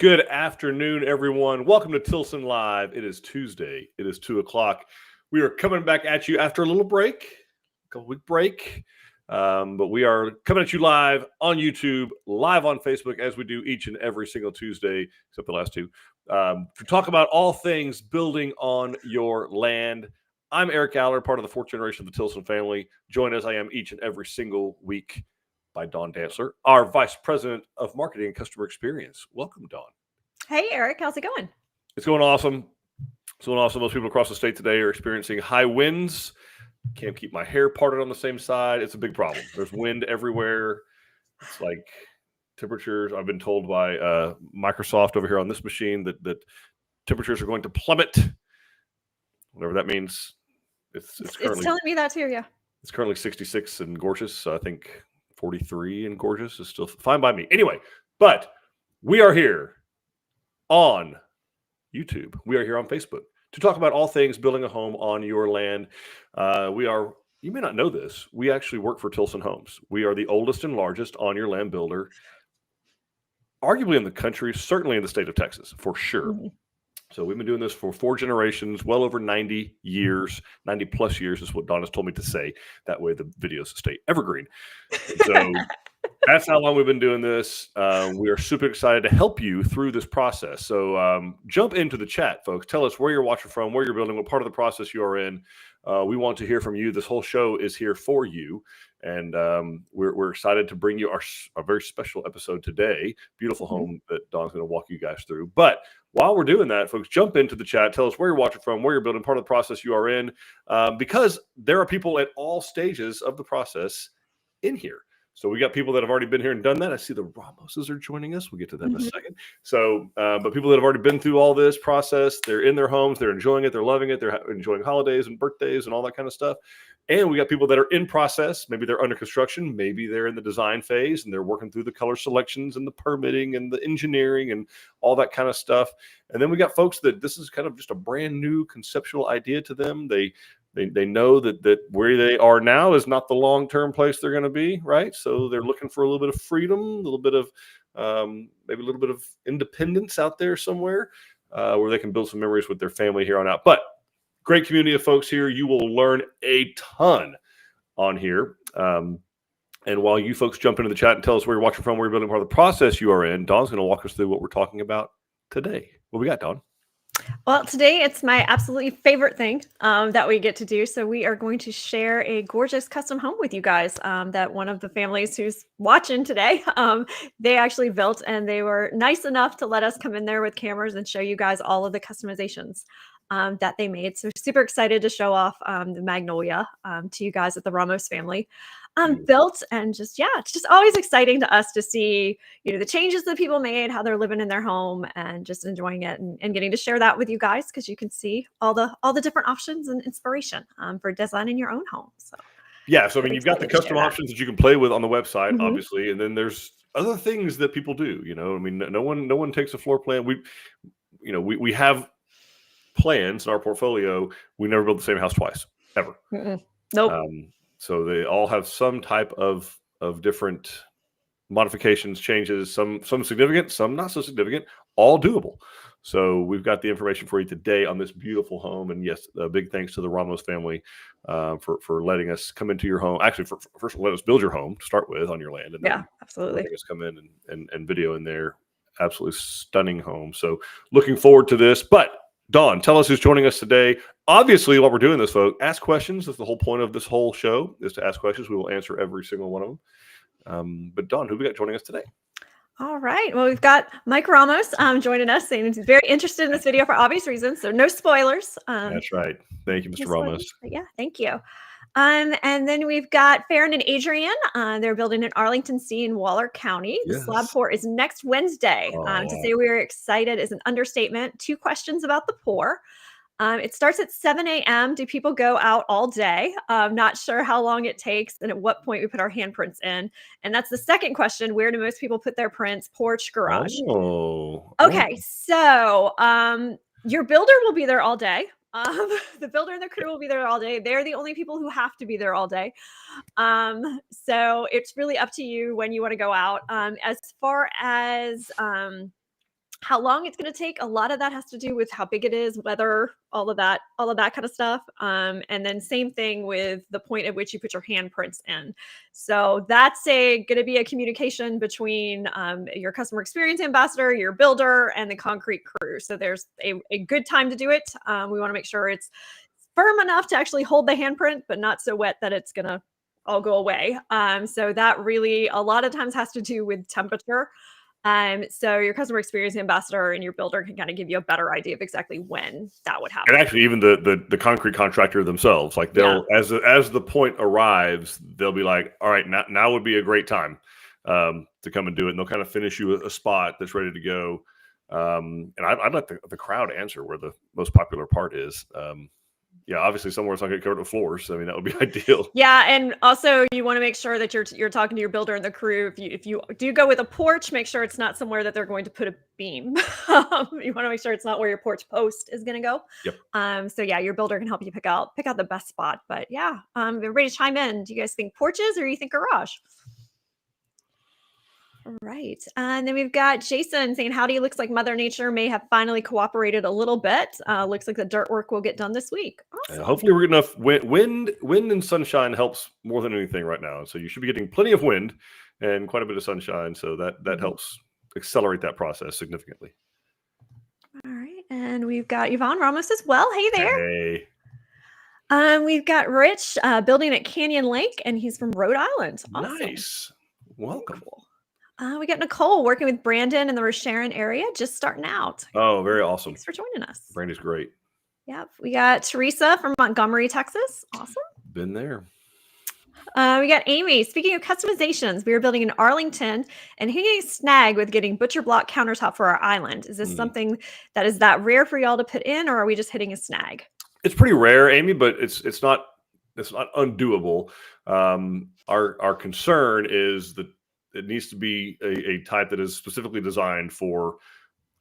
Good afternoon, everyone. Welcome to Tilson Live. It is Tuesday. It is 2 o'clock. We are coming back at you after a little break, a couple-week break. But we are coming at you live on YouTube, live on Facebook, as we do each and every single Tuesday, except the last two, to talk about all things building on your land. I'm Eric Allard, part of the fourth generation of the Tilson family. Joined as I am each and every single week by Dawn Dantzler, our Vice President of Marketing and Customer Experience. Welcome, Dawn. Hey, Eric. How's it going? It's going awesome. It's going awesome. Most people across the state today are experiencing high winds. Can't keep my hair parted on the same side. It's a big problem. There's wind everywhere. It's like temperatures. I've been told by Microsoft over here on this machine that temperatures are going to plummet. Whatever that means. It's currently telling me that too, yeah. It's currently 66 in Gorgeous. So I think 43 in Gorgeous is still fine by me. Anyway, but we are here on YouTube. We are here on Facebook to talk about all things building a home on your land. You may not know this, we actually work for Tilson Homes. We are the oldest and largest on your land builder, arguably in the country, certainly in the state of Texas, for sure. Mm-hmm. So we've been doing this for 4 generations, well over 90 years, 90 plus years is what Donna's told me to say. That way the videos stay evergreen. So that's how long we've been doing this. We are super excited to help you through this process. So jump into the chat, folks. Tell us where you're watching from, where you're building, what part of the process you are in. We want to hear from you. This whole show is here for you. And we're excited to bring you our very special episode today. Beautiful home that Dawn's going to walk you guys through. But while we're doing that, folks, jump into the chat. Tell us where you're watching from, where you're building, part of the process you are in, because there are people at all stages of the process in here. So we got people that have already been here and done that. I see the Ramoses are joining us. We'll get to that in a second. So, but people that have already been through all this process, they're in their homes, they're enjoying it, they're loving it, they're enjoying holidays and birthdays and all that kind of stuff. And we got people that are in process. Maybe they're under construction. Maybe they're in the design phase and they're working through the color selections and the permitting and the engineering and all that kind of stuff. And then we got folks that this is kind of just a brand new conceptual idea to them. They know that where they are now is not the long-term place they're going to be, right? So they're looking for a little bit of freedom, a little bit of maybe a little bit of independence out there somewhere where they can build some memories with their family here on out. But great community of folks here. You will learn a ton on here. And while you folks jump into the chat and tell us where you're watching from, where you're building, part of the process you are in, Dawn's going to walk us through what we're talking about today. What we got, Dawn? Well, today it's my absolutely favorite thing that we get to do. So we are going to share a gorgeous custom home with you guys that one of the families who's watching today, they actually built, and they were nice enough to let us come in there with cameras and show you guys all of the customizations that they made. So super excited to show off the Magnolia to you guys at the Ramos family. Built, and just, yeah, it's just always exciting to us to see, the changes that people made, how they're living in their home and just enjoying it and getting to share that with you guys, because you can see all the different options and inspiration for designing your own home. So yeah, so I mean, you've got the custom options that you can play with on the website, obviously, and then there's other things that people do. I mean, no one takes a floor plan. We have plans in our portfolio. We never build the same house twice, ever. Nope. So they all have some type of different modifications, changes, some significant, some not so significant, all doable. So we've got the information for you today on this beautiful home. And yes, a big thanks to the Ramos family for letting us come into your home. Actually, first let us build your home to start with on your land. And yeah, absolutely. Letting us come in and video in their absolutely stunning home. So looking forward to this. But Dawn, tell us who's joining us today. Obviously, while we're doing this, folks, ask questions. That's the whole point of this whole show, is to ask questions. We will answer every single one of them. But Dawn, who we got joining us today? All right. Well, we've got Mike Ramos joining us, and he's very interested in this video for obvious reasons. So no spoilers. That's right. Thank you, Mr. Ramos. Yeah, thank you. And then we've got Farron and Adrian. They're building in Arlington C in Waller County. The slab pour is next Wednesday. To say we're excited is an understatement. 2 questions about the pour. It starts at 7 a.m. Do people go out all day? Not sure how long it takes and at what point we put our handprints in. And that's the second question. Where do most people put their prints? Porch, garage. Okay, so your builder will be there all day. The builder and the crew will be there all day. They're the only people who have to be there all day. So it's really up to you when you want to go out. As far as How long it's going to take, a lot of that has to do with how big it is, weather, all of that kind of stuff. And then same thing with the point at which you put your handprints in. So that's going to be a communication between your customer experience ambassador, your builder, and the concrete crew. So there's a good time to do it. We want to make sure it's firm enough to actually hold the handprint, but not so wet that it's going to all go away. So that really a lot of times has to do with temperature. So your customer experience ambassador and your builder can kind of give you a better idea of exactly when that would happen. And actually, even the concrete contractor themselves, like they'll as the point arrives, they'll be like, "All right, now would be a great time to come and do it." And they'll kind of finish you a spot that's ready to go. And I'd let the crowd answer where the most popular part is. Yeah, obviously somewhere it's not going to cover the floors. I mean, that would be ideal. Yeah, and also you want to make sure that you're talking to your builder and the crew. If you do go with a porch, make sure it's not somewhere that they're going to put a beam. You want to make sure it's not where your porch post is going to go. Yep. So yeah, your builder can help you pick out the best spot. But yeah, everybody chime in. Do you guys think porches or you think garage? All right. And then we've got Jason saying, howdy, looks like Mother Nature may have finally cooperated a little bit. Looks like the dirt work will get done this week. Awesome. Hopefully we're getting enough wind and sunshine helps more than anything right now. So you should be getting plenty of wind and quite a bit of sunshine. So that helps accelerate that process significantly. All right. And we've got Yvonne Ramos as well. Hey there. Hey. We've got Rich building at Canyon Lake, and he's from Rhode Island. Awesome. Nice. Welcome. Cool. We got Nicole working with Brandon in the Sharon area, just starting out. Oh, very awesome. Thanks for joining us. Brandy's great. Yep. We got Teresa from Montgomery, Texas. Awesome. Been there. We got Amy. Speaking of customizations, we are building in Arlington and hitting a snag with getting butcher block countertop for our island. Is this something that is that rare for y'all to put in, or are we just hitting a snag? It's pretty rare, Amy, but it's not undoable. Our concern is that it needs to be a type that is specifically designed for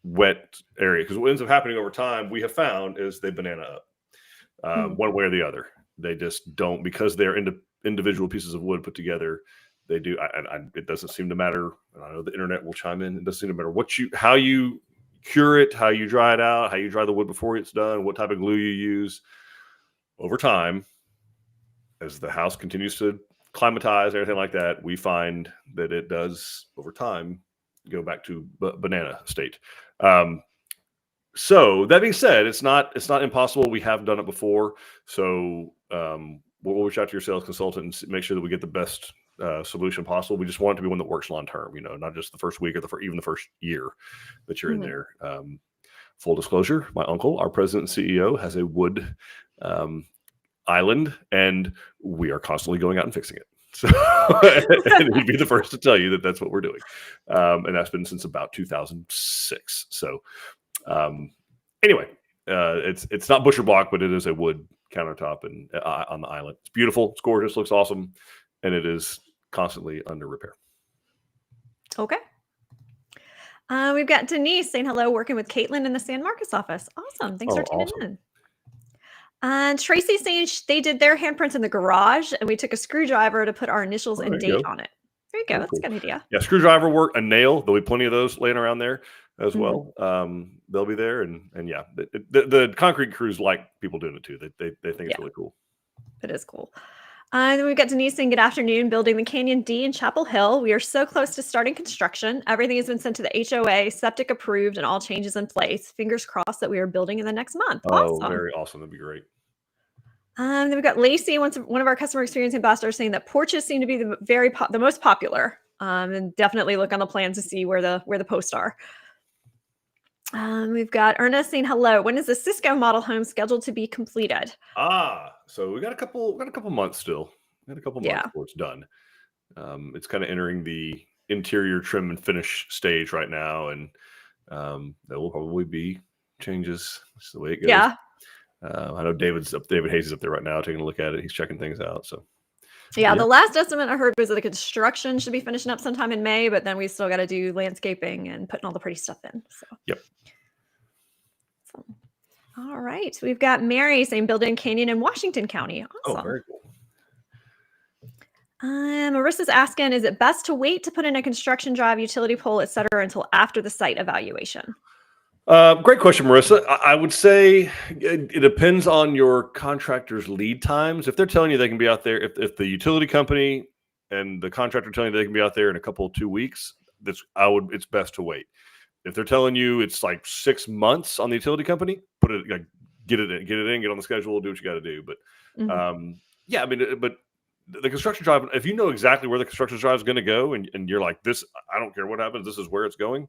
wet area, because what ends up happening over time, we have found, is they banana up one way or the other. They just don't, because they're individual pieces of wood put together. They do. It doesn't seem to matter. And I know the internet will chime in. It doesn't seem to matter how you cure it, how you dry it out, how you dry the wood before it's done, what type of glue you use. Over time, as the house continues to climatize, everything like that, we find that it does over time go back to banana state. So that being said, it's not impossible. We have done it before. So we'll reach out to your sales consultant and make sure that we get the best solution possible. We just want it to be one that works long term, not just the first week or even the first year that you're in there. Full disclosure, my uncle, our president and CEO, has a wood island, and we are constantly going out and fixing it. So and he'd be the first to tell you that that's what we're doing. And that's been since about 2006. So anyway, it's not butcher block, but it is a wood countertop and on the island. It's beautiful. It's gorgeous. Looks awesome. And it is constantly under repair. Okay. We've got Denise saying hello, working with Caitlin in the San Marcos office. Awesome. Thanks for tuning in. And Tracy saying they did their handprints in the garage, and we took a screwdriver to put our initials and date on it. There you go. That's a good idea. Yeah, screwdriver work, a nail. There'll be plenty of those laying around there as well. They'll be there, and yeah, the concrete crews like people doing it too. They think it's really cool. It is cool. And then we've got Denise saying, good afternoon, building the Canyon D in Chapel Hill. We are so close to starting construction. Everything has been sent to the HOA, septic approved, and all changes in place. Fingers crossed that we are building in the next month. Awesome. Very awesome. That'd be great. Then we've got Lacey, one of our customer experience ambassadors, saying that porches seem to be the most popular. And definitely look on the plans to see where the posts are. We've got Ernest saying hello. When is the Cisco model home scheduled to be completed? So we got a couple months still. We got a couple months before it's done. It's kind of entering the interior trim and finish stage right now, and there will probably be changes. That's the way it goes. Yeah. I know David Hayes is up there right now taking a look at it. He's checking things out. So yeah, the last estimate I heard was that the construction should be finishing up sometime in May, but then we still got to do landscaping and putting all the pretty stuff in. So So, all right. We've got Mary saying building Canyon in Washington County. Awesome. Oh, very cool. Marissa's asking, is it best to wait to put in a construction drive, utility pole, etc., until after the site evaluation? Great question, Marissa. I would say it depends on your contractor's lead times. If they're telling you they can be out there, if the utility company and the contractor telling you they can be out there in a couple of 2 weeks, it's best to wait. If they're telling you it's like 6 months on the utility company, put it like get it in, get on the schedule, do what you got to do. But yeah, I mean, but the construction job, if you know exactly where the construction job is going to go, and you're like this, I don't care what happens, this is where it's going.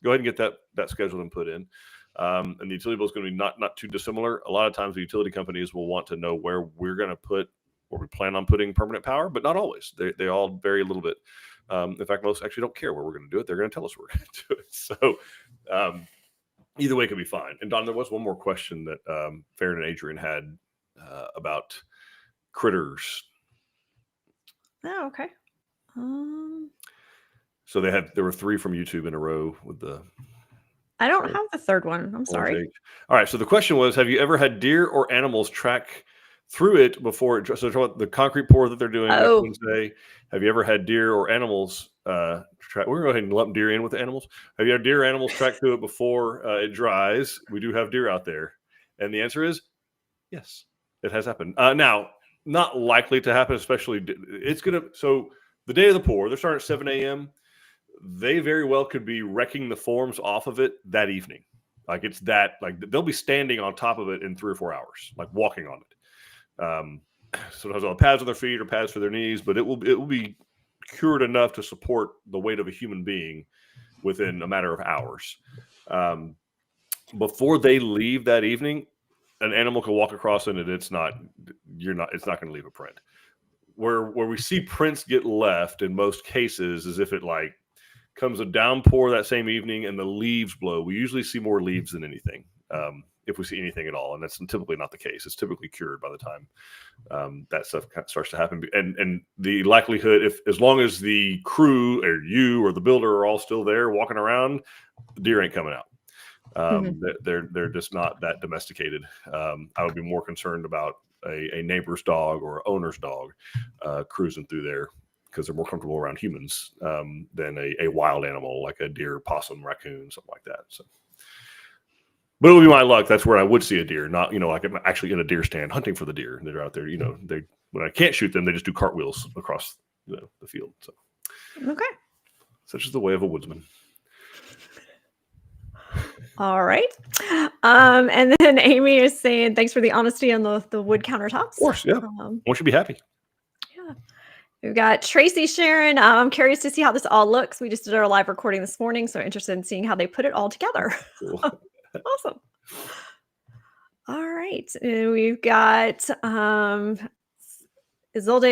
Go ahead and get that scheduled and put in. And the utility bill is going to be not too dissimilar. A lot of times the utility companies will want to know where we're going to put, or we plan on putting permanent power, but not always. They all vary a little bit. In fact, most actually don't care where we're going to do it. They're going to tell us where we're going to do it. So either way could be fine. And Don, there was one more question that Farron and Adrian had about critters. Oh, okay. So there were 3 from YouTube in a row with the. I don't have the third one. I'm sorry. All right. So the question was, have you ever had deer or animals track through it before? So the concrete pour that they're doing next Wednesday. Have you ever had deer or animals track? We're going to go ahead and lump deer in with the animals. Have you had deer or animals track through it before it dries? We do have deer out there. And the answer is yes, it has happened. Now, not likely to happen, especially so the day of the pour, they're starting at 7 a.m. They very well could be wrecking the forms off of it that evening. Like they'll be standing on top of it in 3 or 4 hours, like walking on it. Sometimes on pads on their feet or pads for their knees, but it will be cured enough to support the weight of a human being within a matter of hours. Before they leave that evening, an animal can walk across it and it's not going to leave a print. Where we see prints get left in most cases is if it like comes a downpour that same evening and the leaves blow. We usually see more leaves than anything, if we see anything at all. And that's typically not the case. It's typically cured by the time that stuff starts to happen. And the likelihood, as long as the crew or you or the builder are all still there walking around, the deer ain't coming out. They're just not that domesticated. I would be more concerned about a neighbor's dog or owner's dog cruising through there, because they're more comfortable around humans than a wild animal like a deer, possum, raccoon, something like that. So, but it would be my luck. That's where I would see a deer, not like I'm actually in a deer stand hunting for the deer. They're out there. When I can't shoot them, they just do cartwheels across the field. So, okay, such is the way of a woodsman. All right. And then Amy is saying, thanks for the honesty on the wood countertops. Of course, yeah. One should be happy. Yeah. We've got Tracy Sharon. I'm curious to see how this all looks. We just did our live recording this morning, so interested in seeing how they put it all together. Cool. Awesome. All right. And we've got Isolde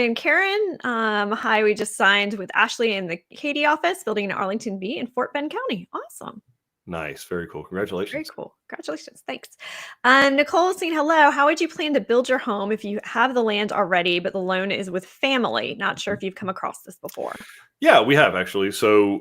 and Karen. Hi, we just signed with Ashley in the Katy office, building in Arlington B in Fort Bend County. Awesome. Nice. Very cool. Congratulations. Very cool. Congratulations. Thanks. Nicole saying, hello. How would you plan to build your home if you have the land already, but the loan is with family? Not sure if you've come across this before. Yeah, we have actually. So,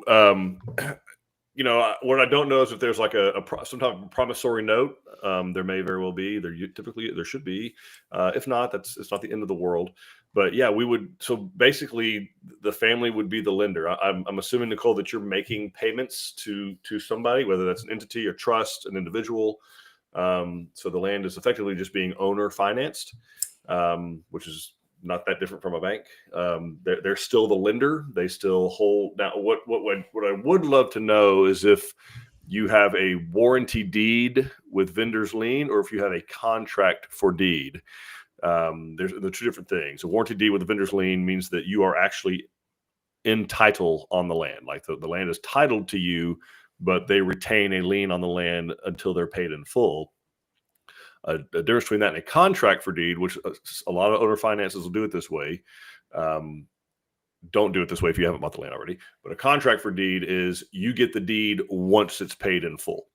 what I don't know is if there's like some type of promissory note. There may very well be. There should be. If not, it's not the end of the world. But yeah, we would. So basically, the family would be the lender. I'm assuming, Nicole, that you're making payments to somebody, whether that's an entity, a trust, an individual. So the land is effectively just being owner financed, which is not that different from a bank. They're still the lender. They still hold. Now, what I would love to know is if you have a warranty deed with vendor's lien, or if you have a contract for deed. They're 2 different things. A warranty deed with a vendor's lien means that you are actually in title on the land. Like the land is titled to you, but they retain a lien on the land until they're paid in full. A difference between that and a contract for deed, which a lot of owner finances will do it this way. Don't do it this way if you haven't bought the land already. But a contract for deed is you get the deed once it's paid in full.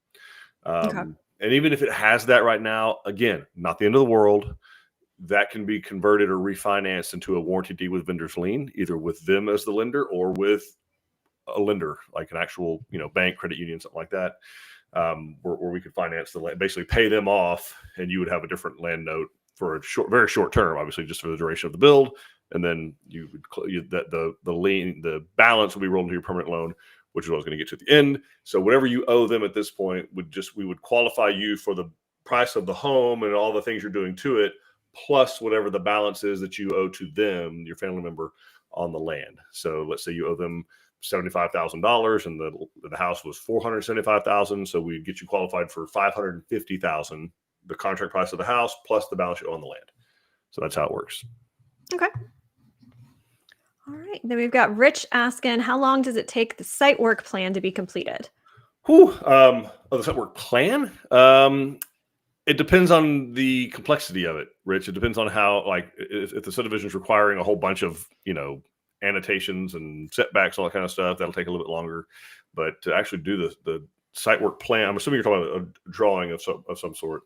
Okay. And even if it has that right now, again, not the end of the world. That can be converted or refinanced into a warranty deed with vendor's lien, either with them as the lender or with a lender, like an actual, bank, credit union, something like that, where we could finance the land, basically pay them off, and you would have a different land note for a very short term, obviously just for the duration of the build, and then the lien, the balance will be rolled into your permanent loan which is what I was going to get to at the end. So whatever you owe them at this point we would qualify you for the price of the home and all the things you're doing to it, plus whatever the balance is that you owe to them, your family member, on the land. So let's say you owe them $75,000 and the house was $475,000. So we get you qualified for $550,000, the contract price of the house plus the balance you owe on the land. So that's how it works. Okay. All right. Then we've got Rich asking, how long does it take the site work plan to be completed? The site work plan? It depends on the complexity of it, Rich. It depends on how, like, if the subdivision is requiring a whole bunch of, annotations and setbacks, all that kind of stuff, that'll take a little bit longer. But to actually do the site work plan, I'm assuming you're talking about a drawing of some sort.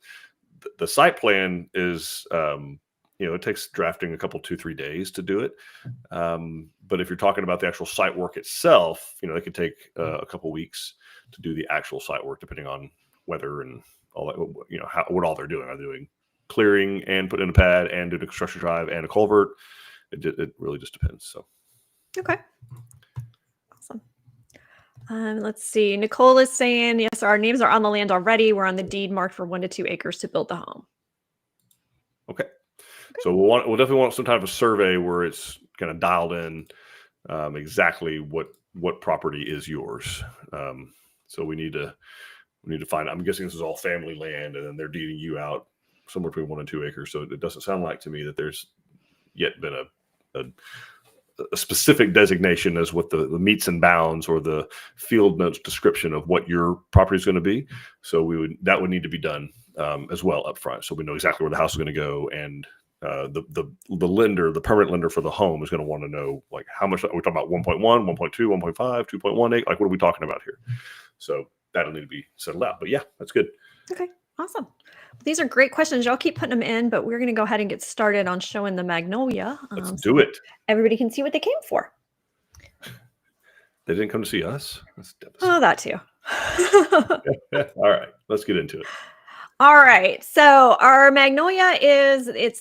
The site plan is, it takes drafting a couple, 2-3 days to do it. But if you're talking about the actual site work itself, it could take a couple weeks to do the actual site work, depending on weather and all that, what all they're doing. Are they doing clearing and put in a pad and doing a construction drive and a culvert? It really just depends. So, okay, awesome. Let's see. Nicole is saying, yes, our names are on the land already. We're on the deed marked for 1 to 2 acres to build the home. Okay. So we'll definitely want some type of survey where it's kind of dialed in exactly what property is yours. So we need to find. I'm guessing this is all family land, and then they're deeding you out somewhere between 1 and 2 acres. So it doesn't sound like to me that there's yet been a specific designation as what the meets and bounds or the field notes description of what your property is going to be. So that would need to be done as well up front, so we know exactly where the house is going to go, and the lender, the permanent lender for the home, is going to want to know, like, how much are we talking about? 1.1, 1.2, 1.5, 2.18. Like, what are we talking about here? So that'll need to be settled out. But yeah, that's good. Okay, awesome. These are great questions. Y'all keep putting them in, but we're going to go ahead and get started on showing the Magnolia. Let's do it. Everybody can see what they came for. They didn't come to see us. That's devastating. Oh, that too. All right, let's get into it. All right. So our Magnolia is, it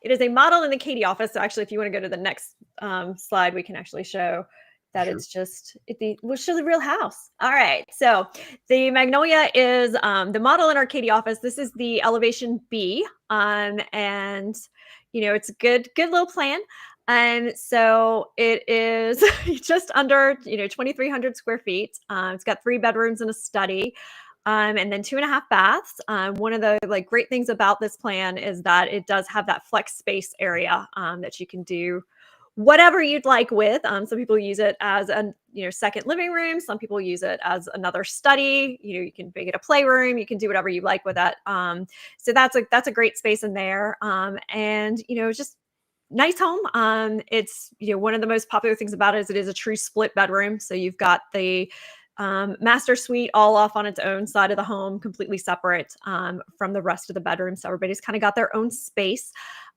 is a model in the Katie office. So actually, if you want to go to the next slide, we can actually show that. Sure. We'll show the real house. All right. So the Magnolia is the model in our Katie office. This is the elevation B. And it's a good little plan. So it is just under, 2,300 square feet. It's got 3 bedrooms and a study. And then 2.5 baths. One of the great things about this plan is that it does have that flex space area that you can do whatever you'd like with. Some people use it as a second living room. Some people use it as another study. You can make it a playroom. You can do whatever you like with it. So that's a great space in there. And just nice home. It's one of the most popular things about it is a true split bedroom. So you've got the master suite all off on its own side of the home, completely separate from the rest of the bedroom. So everybody's kind of got their own space.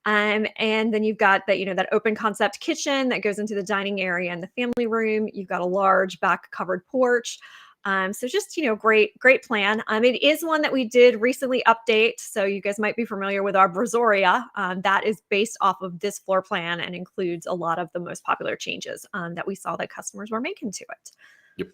And then you've got that open concept kitchen that goes into the dining area and the family room. You've got a large back covered porch. So just, great plan. It is one that we did recently update. So you guys might be familiar with our Brazoria. That is based off of this floor plan and includes a lot of the most popular changes that we saw that customers were making to it. Yep.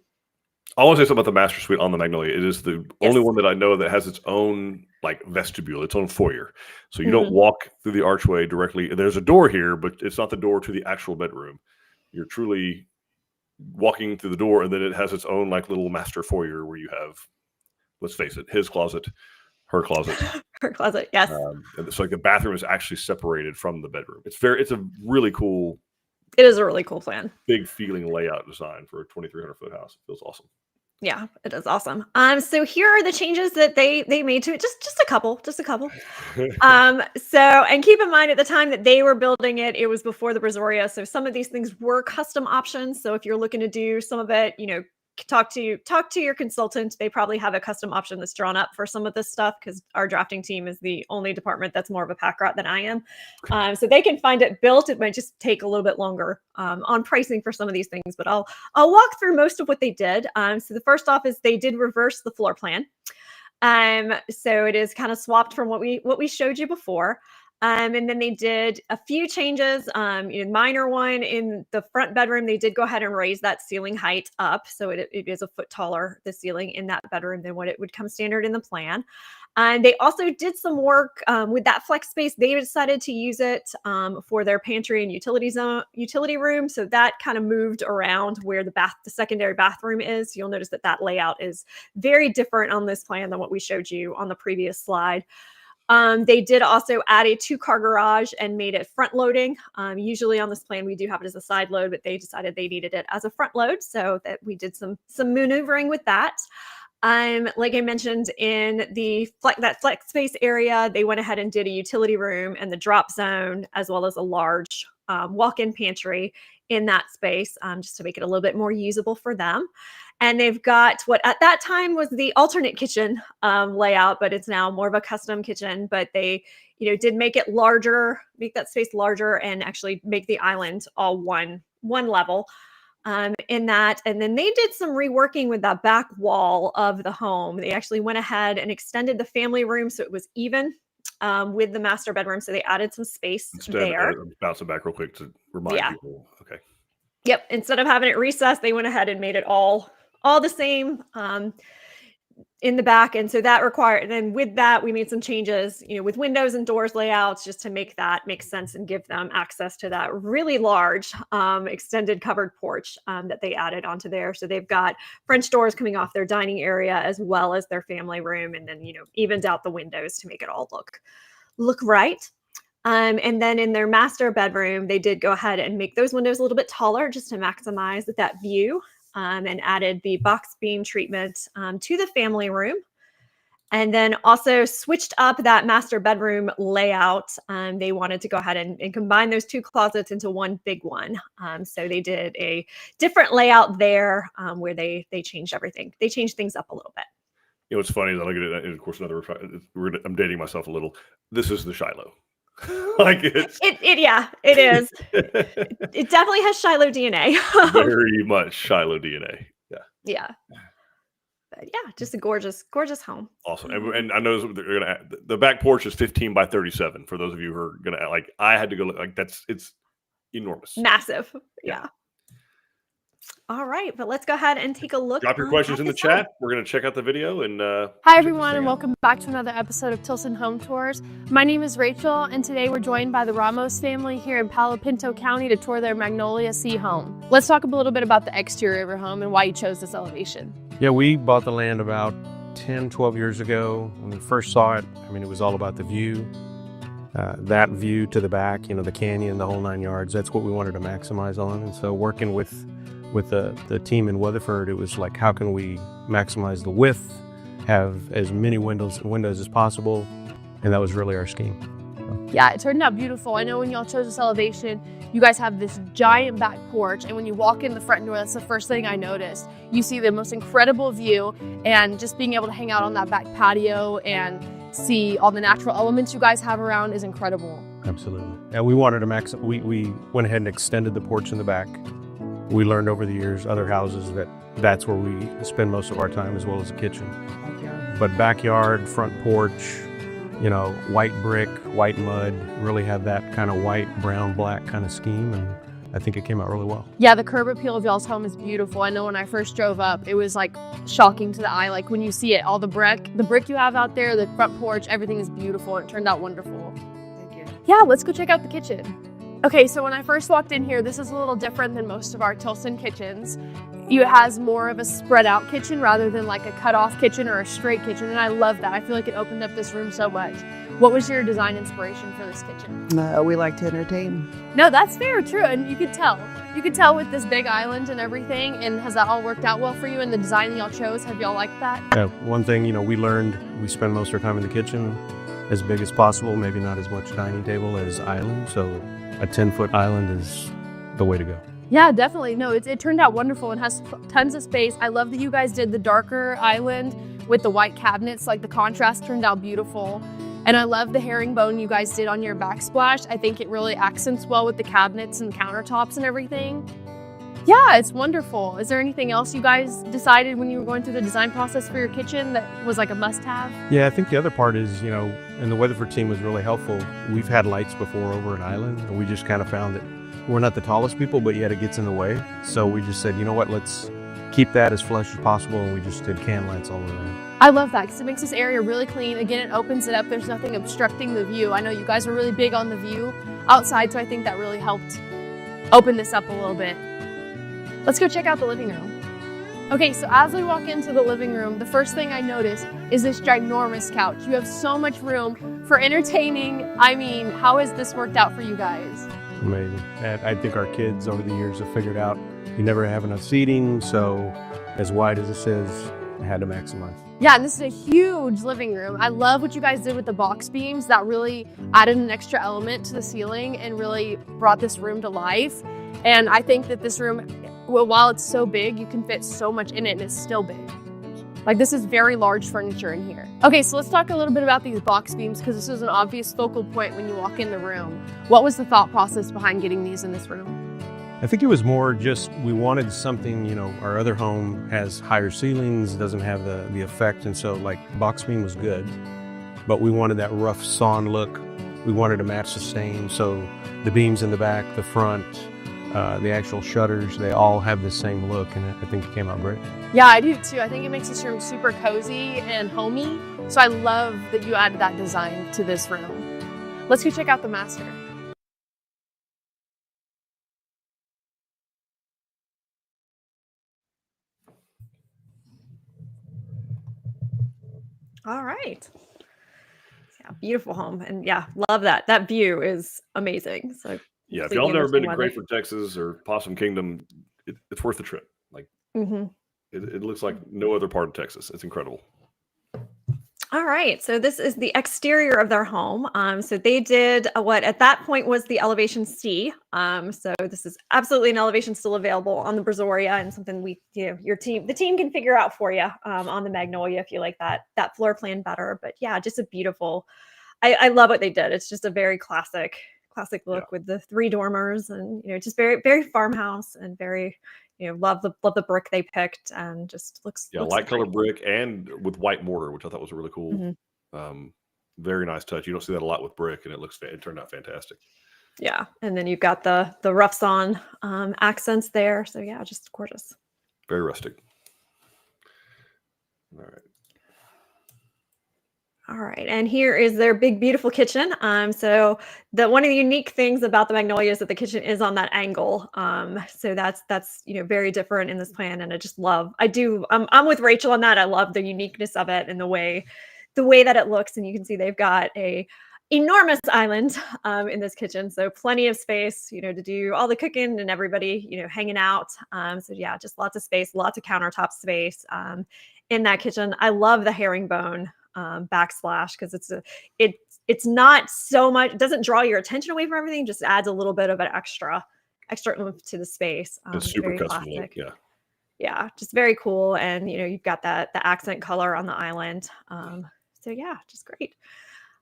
I want to say something about the master suite on the Magnolia. It is the only one that I know that has its own vestibule, its own foyer. So you don't walk through the archway directly. There's a door here, but it's not the door to the actual bedroom. You're truly walking through the door, and then it has its own little master foyer where you have, let's face it, his closet, her closet. Her closet, yes. And so the bathroom is actually separated from the bedroom. It's a really cool. It is a really cool plan. Big feeling layout design for a 2,300 foot house. It feels awesome. Yeah, it is awesome. So here are the changes that they made to it. Just a couple. And keep in mind, at the time that they were building it, it was before the Brazoria. So some of these things were custom options. So if you're looking to do some of it, talk to your consultant. They probably have a custom option that's drawn up for some of this stuff, because our drafting team is the only department that's more of a pack rat than I am. So they can find it built. It might just take a little bit longer on pricing for some of these things, but I'll walk through most of what they did. So the first off is they did reverse the floor plan. So it is kind of swapped from what we showed you before. And then they did a few changes, minor one in the front bedroom. They did go ahead and raise that ceiling height up. So it is a foot taller, the ceiling in that bedroom, than what it would come standard in the plan. And they also did some work with that flex space. They decided to use it for their pantry and utility room. So that kind of moved around where the secondary bathroom is. You'll notice that that layout is very different on this plan than what we showed you on the previous slide. They did also add a 2-car garage and made it front loading. Usually on this plan, we do have it as a side load, but they decided they needed it as a front load. So that we did some maneuvering with that. Like I mentioned, in that flex space area, they went ahead and did a utility room and the drop zone, as well as a large walk-in pantry in that space, just to make it a little bit more usable for them. And they've got what at that time was the alternate kitchen layout, but it's now more of a custom kitchen. But they, did make it larger, make that space larger, and actually make the island all one level in that. And then they did some reworking with that back wall of the home. They actually went ahead and extended the family room so it was even with the master bedroom. So they added some space there. Bounce it back real quick to remind people. Okay. Yep. Instead of having it recessed, they went ahead and made it all the same in the back. And so that required, and then with that, we made some changes, with windows and doors layouts, just to make that make sense and give them access to that really large extended covered porch that they added onto there. So they've got French doors coming off their dining area as well as their family room, and then, evened out the windows to make it all look right. And then in their master bedroom, they did go ahead and make those windows a little bit taller just to maximize that view. And added the box beam treatment to the family room. And then also switched up that master bedroom layout. They wanted to go ahead and combine those 2 closets into one big one. So they did a different layout there where they changed everything. They changed things up a little bit. What's funny is I look at it, and of course, I'm dating myself a little. This is the Shiloh. Like it is. It definitely has Shiloh DNA. Very much Shiloh DNA. Yeah. But yeah, just a gorgeous home. Awesome. And I know they're gonna add, the back porch is 15 by 37. For those of you who are gonna I had to go it's enormous, massive. Yeah. All right, but let's go ahead and take a look. Drop your questions in the chat. We're going to check out the video. And hi, everyone, and welcome back to another episode of Tilson Home Tours. My name is Rachel, and today we're joined by the Ramos family here in Palo Pinto County to tour their Magnolia C home. Let's talk a little bit about the exterior of your home and why you chose this elevation. Yeah, we bought the land about 10, 12 years ago. When we first saw it, it was all about the view. That view to the back, the canyon, the whole 9 yards. That's what we wanted to maximize on. And so working with the team in Weatherford, it was like, how can we maximize the width, have as many windows as possible, and that was really our scheme. Yeah, it turned out beautiful. I know when y'all chose this elevation, you guys have this giant back porch, and when you walk in the front door, that's the first thing I noticed. You see the most incredible view, and just being able to hang out on that back patio and see all the natural elements you guys have around is incredible. Absolutely. And we wanted to we went ahead and extended the porch in the back. We learned over the years, other houses, that's where we spend most of our time, as well as the kitchen. But backyard, front porch, white brick, white mud, really have that kind of white, brown, black kind of scheme, and I think it came out really well. Yeah, the curb appeal of y'all's home is beautiful. I know when I first drove up, it was like shocking to the eye. Like when you see it, all the brick you have out there, the front porch, everything is beautiful. It turned out wonderful. Thank you. Yeah, let's go check out the kitchen. Okay, so when I first walked in here, this is a little different than most of our Tilson kitchens. It has more of a spread out kitchen rather than like a cut off kitchen or a straight kitchen, and I love that. I feel like it opened up this room so much. What was your design inspiration for this kitchen? We like to entertain. No, that's fair, true, and you could tell. You could tell with this big island and everything, and has that all worked out well for you and the design y'all chose? Have y'all liked that? Yeah, one thing, we learned, we spend most of our time in the kitchen, as big as possible, maybe not as much dining table as island, so a 10-foot island is the way to go. Yeah, definitely. No, it turned out wonderful and has tons of space. I love that you guys did the darker island with the white cabinets. Like the contrast turned out beautiful. And I love the herringbone you guys did on your backsplash. I think it really accents well with the cabinets and countertops and everything. Yeah, it's wonderful. Is there anything else you guys decided when you were going through the design process for your kitchen that was like a must-have? Yeah, I think the other part is, and the Weatherford team was really helpful. We've had lights before over an island, and we just kind of found that we're not the tallest people, but yet it gets in the way. So we just said, you know what, let's keep that as flush as possible, and we just did can lights all around. I love that because it makes this area really clean. Again, it opens it up. There's nothing obstructing the view. I know you guys are really big on the view outside, so I think that really helped open this up a little bit. Let's go check out the living room. Okay, so as we walk into the living room, the first thing I notice is this ginormous couch. You have so much room for entertaining. I mean, how has this worked out for you guys? Amazing. And I think our kids over the years have figured out you never have enough seating, so as wide as this is, I had to maximize. Yeah, and this is a huge living room. I love what you guys did with the box beams. That really added an extra element to the ceiling and really brought this room to life. And I think that this room, well, while it's so big, you can fit so much in it and it's still big. Like, this is very large furniture in here. Okay, so let's talk a little bit about these box beams because this is an obvious focal point when you walk in the room. What was the thought process behind getting these in this room? I think it was more just we wanted something, our other home has higher ceilings, doesn't have the effect, and so like box beam was good, but we wanted that rough sawn look. We wanted to match the stain, so the beams in the back, the front, the actual shutters, they all have the same look, and I think it came out great. Yeah, I do too. I think it makes this room super cozy and homey, so I love that you added that design to this room. Let's go check out the master. All right. Yeah, beautiful home. And yeah, love that. That view is amazing. So Yeah, if completely y'all have never been to understand Crayford, Texas or Possum Kingdom, it's worth the trip. Like, why it looks like no other part of Texas. It's incredible. All right, so this is the exterior of their home. So they did what at that point was the elevation C. So this is absolutely an elevation still available on the Brazoria and something the team can figure out for you on the Magnolia if you like that floor plan better. But yeah, just a beautiful. I love what they did. It's just a very classic look with the 3 dormers and just very very farmhouse and very. Love the brick they picked and just looks Light color great. brick and with white mortar, which I thought was a really cool, very nice touch. You don't see that a lot with brick, and it turned out fantastic. Yeah, and then you've got the rough sawn accents there. So yeah, just gorgeous. Very rustic. All right. All right, and here is their big, beautiful kitchen. So one of the unique things about the Magnolia is that the kitchen is on that angle. So that's very different in this plan, and I just love. I'm with Rachel on that. I love the uniqueness of it and the way that it looks. And you can see they've got a enormous island in this kitchen, so plenty of space, to do all the cooking and everybody, hanging out. So yeah, just lots of space, lots of countertop space in that kitchen. I love the herringbone backsplash because it's not so much. It doesn't draw your attention away from everything. Just adds a little bit of an extra oomph to the space. It's super very custom classic. look, Yeah, just very cool. And you've got the accent color on the island. So yeah, just great.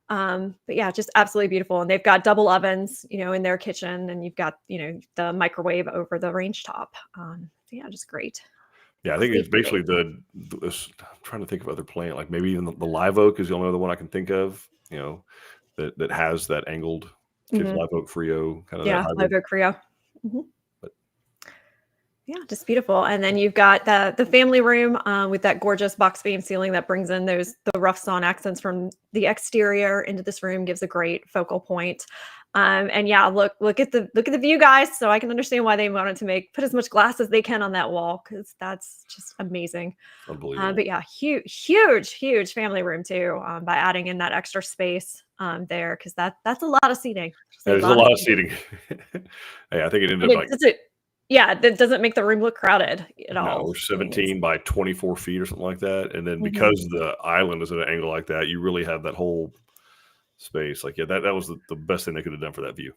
But yeah, just absolutely beautiful. And they've got double ovens, in their kitchen, and you've got, the microwave over the range top. So yeah, just great. Yeah, I think it's basically I'm trying to think of other plant, like maybe even the live oak is the only other one I can think of, that has that angled live oak Frio kind of. Yeah, that live oak Frio. Mhm. But Yeah, just beautiful. And then you've got the family room with that gorgeous box beam ceiling that brings in the rough sawn accents from the exterior into this room, gives a great focal point. And yeah, look at the view, guys. So I can understand why they wanted to put as much glass as they can on that wall, because that's just amazing. unbelievable. But yeah, huge family room too. By adding in that extra space there, because that's a lot of seating. That is a lot of seating. Hey, I think it ended up that doesn't make the room look crowded at all. We're 17 by 24 feet or something like that. And then because the island is at an angle like that, you really have that whole space. Like, that was the best thing they could have done for that view.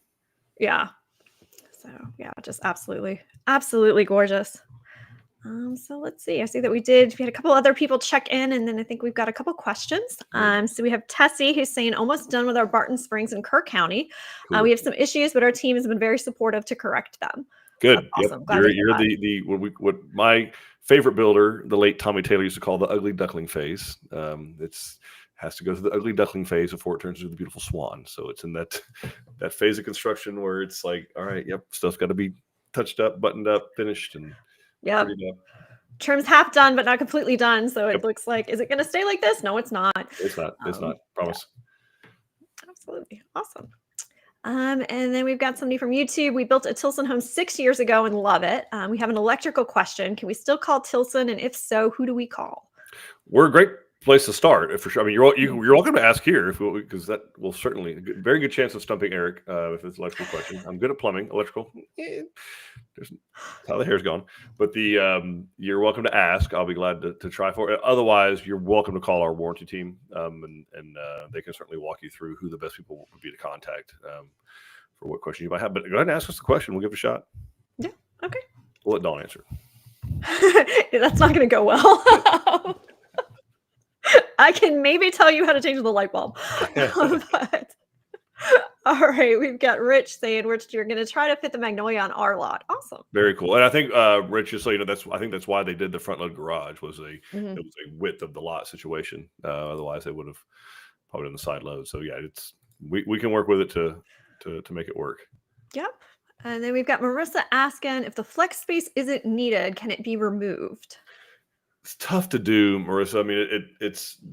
Yeah. So yeah, just absolutely gorgeous. So let's see. I see that we had a couple other people check in, and then I think we've got a couple questions. So we have Tessie who's saying almost done with our Barton Springs in Kerr County. Cool. We have some issues, but our team has been very supportive to correct them. Good. That's Yep. awesome. Glad to hear You're that. what my favorite builder, the late Tommy Taylor, used to call the ugly duckling phase. It's has to go through the ugly duckling phase before it turns into the beautiful swan. So it's in that phase of construction where it's like, all right, yep, stuff's got to be touched up, buttoned up, finished, and Yep. prettied up. Trim's half done, but not completely done. So it Yep. looks like, is it going to stay like this? No, it's not. It's not. It's not. Promise. Absolutely. Awesome. And then we've got somebody from YouTube. We built a Tilson home 6 years ago and love it. We have an electrical question. Can we still call Tilson? And if so, who do we call? We're a great place to start, for sure. I mean, you're welcome to ask here because that will certainly very good chance of stumping Eric if it's an electrical question. I'm good at plumbing, electrical. There's how the hair's gone, but you're welcome to ask. I'll be glad to try for it. Otherwise, you're welcome to call our warranty team, and they can certainly walk you through who the best people would be to contact for what question you might have. But go ahead and ask us the question. We'll give it a shot. Yeah. Okay. We'll let Dawn answer. That's not going to go well. I can maybe tell you how to change the light bulb. But, all right, we've got Rich saying you're going to try to fit the Magnolia on our lot. Awesome. Very cool. And I think Rich, just so you know, I think that's why they did the front load garage it was a width of the lot situation. Otherwise, they would have probably done the side load. So yeah, we can work with it to make it work. Yep. And then we've got Marissa asking if the flex space isn't needed, can it be removed? It's tough to do, Marissa. I mean,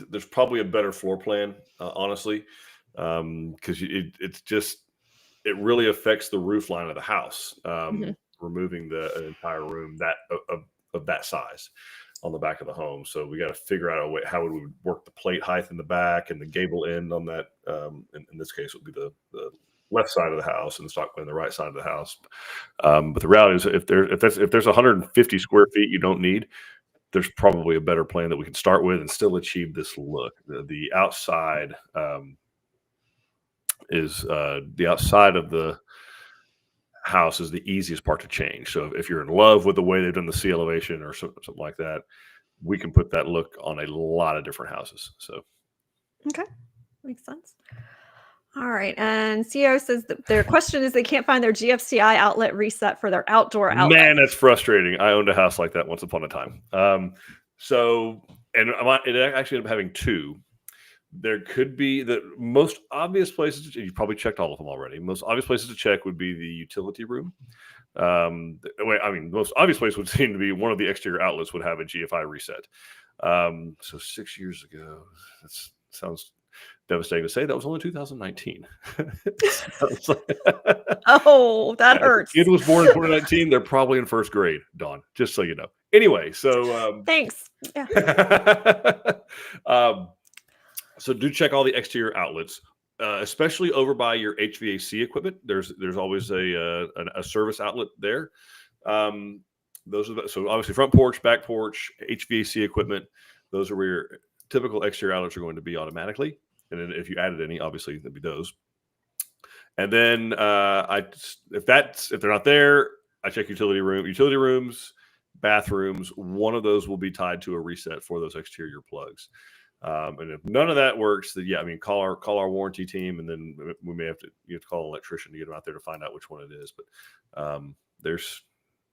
there's probably a better floor plan, honestly, because it really affects the roof line of the house. Removing an entire room of that size on the back of the home. So we got to figure out a way how we would work the plate height in the back and the gable end on that. In this case, it would be the left side of the house and the stock plane the right side of the house. But the reality is, if there's 150 square feet you don't need, there's probably a better plan that we can start with and still achieve this look. The outside is the outside of the house is the easiest part to change. So if you're in love with the way they've done the C elevation or something like that, we can put that look on a lot of different houses. So okay, makes sense. All right, and CO says that their question is they can't find their GFCI outlet reset for their outdoor outlet. Man, that's frustrating. I owned a house like that once upon a time. It actually ended up having two. There could be the most obvious places. You probably checked all of them already. Most obvious places to check would be the utility room. The most obvious place would seem to be one of the exterior outlets would have a GFI reset. So 6 years ago, that sounds devastating to say. That was only 2019. Oh, that hurts. Kid was born in 2019. They're probably in first grade, Dawn, just so you know. Anyway, so thanks. Yeah. So do check all the exterior outlets, especially over by your HVAC equipment. There's always a service outlet there. So obviously front porch, back porch, HVAC equipment. Those are where your typical exterior outlets are going to be automatically. And then if you added any, obviously that'd be those. And then if they're not there, I check utility rooms, bathrooms. One of those will be tied to a reset for those exterior plugs. And if none of that works, then call our warranty team, and then we may have to call an electrician to get them out there to find out which one it is. But there's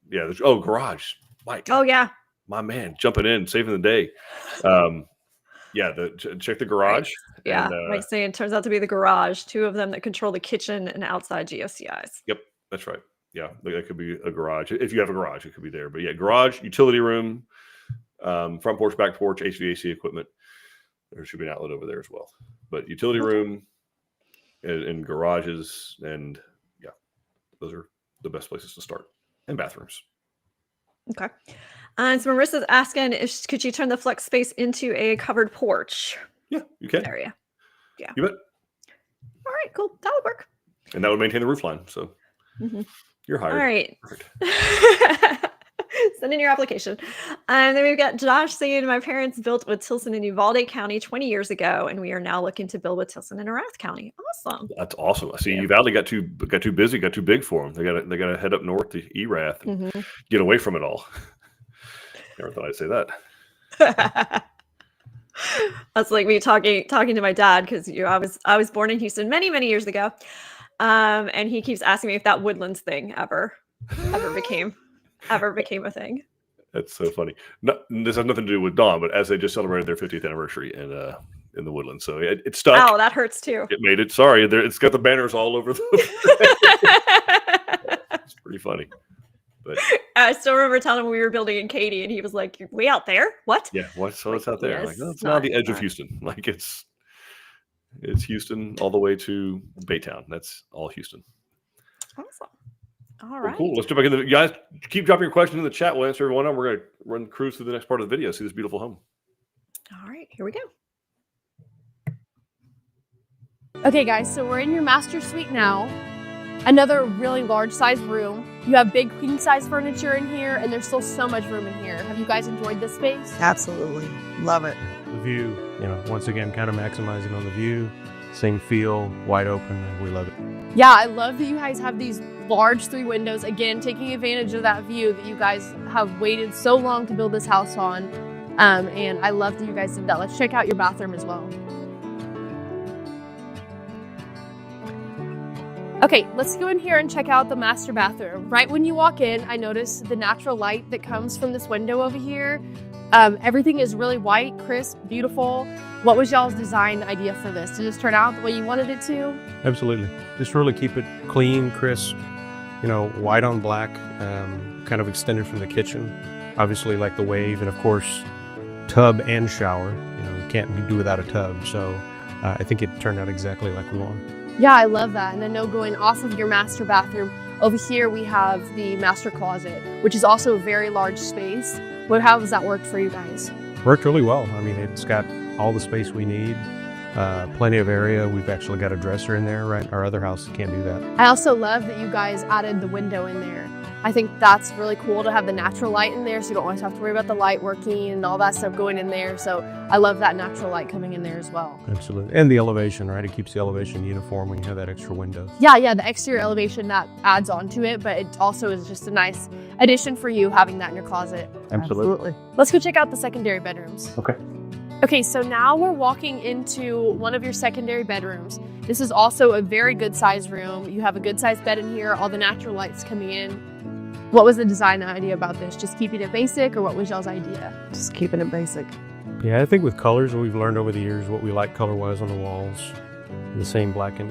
garage, Mike. Oh yeah, my man, jumping in, saving the day. Check the garage. Right. Yeah, and, Mike's saying it turns out to be the garage. Two of them that control the kitchen and outside GFCIs. Yep, that's right. Yeah, that could be a garage. If you have a garage, it could be there. But yeah, garage, utility room, front porch, back porch, HVAC equipment. There should be an outlet over there as well. But utility room and garages, and yeah, those are the best places to start. And bathrooms. Okay. And so Marissa's asking, could you turn the flex space into a covered porch? Yeah, you can. Area. Yeah. You bet. All right, cool. That would work. And that would maintain the roof line. So you're hired. All right. Send in your application. And then we've got Josh saying, my parents built with Tilson in Uvalde County 20 years ago, and we are now looking to build with Tilson in Arath County. Awesome. That's awesome. I see Uvalde got too busy, got too big for them. They got to head up north to Erath and get away from it all. Never thought I'd say that. That's like me talking to my dad, because I was born in Houston many years ago, and he keeps asking me if that Woodlands thing ever ever became a thing. That's so funny. No, this has nothing to do with Dawn, but as they just celebrated their 50th anniversary in the Woodlands, so it stuck. Oh, that hurts too. It made it. Sorry, it's got the banners all over the. It's pretty funny. But I still remember telling him we were building in Katy, and he was like, "You're way out there? What?" yeah, what's out there? Yes, Like, no, it's not- not the edge of not- Houston. Like it's Houston all the way to Baytown. That's all Houston. Awesome. All Well, right. cool. Let's jump back into the guys. Keep dropping your questions in the chat. We'll answer every one of them. We're gonna cruise through the next part of the video. See this beautiful home. All right. Here we go. Okay guys, so we're in your master suite now. Another really large size room. You have big queen size furniture in here, and there's still so much room in here. Have you guys enjoyed this space? Absolutely. Love it. The view, once again, kind of maximizing on the view. Same feel, wide open, and we love it. Yeah, I love that you guys have these large 3 windows. Again, taking advantage of that view that you guys have waited so long to build this house on. And I love that you guys did that. Let's check out your bathroom as well. Okay, let's go in here and check out the master bathroom. Right when you walk in, I noticed the natural light that comes from this window over here. Everything is really white, crisp, beautiful. What was y'all's design idea for this? Did this turn out the way you wanted it to? Absolutely. Just really keep it clean, crisp, white on black, kind of extended from the kitchen. Obviously like the wave, and of course, tub and shower. You can't do without a tub. So I think it turned out exactly like we wanted. Yeah, I love that. And then going off of your master bathroom, over here we have the master closet, which is also a very large space. How has that worked for you guys? Worked really well. I mean, it's got all the space we need, plenty of area. We've actually got a dresser in there, right? Our other house can't do that. I also love that you guys added the window in there. I think that's really cool to have the natural light in there, so you don't always have to worry about the light working and all that stuff going in there. So I love that natural light coming in there as well. Absolutely. And the elevation, right? It keeps the elevation uniform when you have that extra window. Yeah, the exterior elevation that adds on to it, but it also is just a nice addition for you having that in your closet. Absolutely. Let's go check out the secondary bedrooms. Okay. Okay, so now we're walking into one of your secondary bedrooms. This is also a very good size room. You have a good sized bed in here, all the natural lights coming in. What was the design idea about this? Just keeping it basic, or what was y'all's idea? Just keeping it basic. Yeah, I think with colors, we've learned over the years what we like color-wise on the walls. The same black and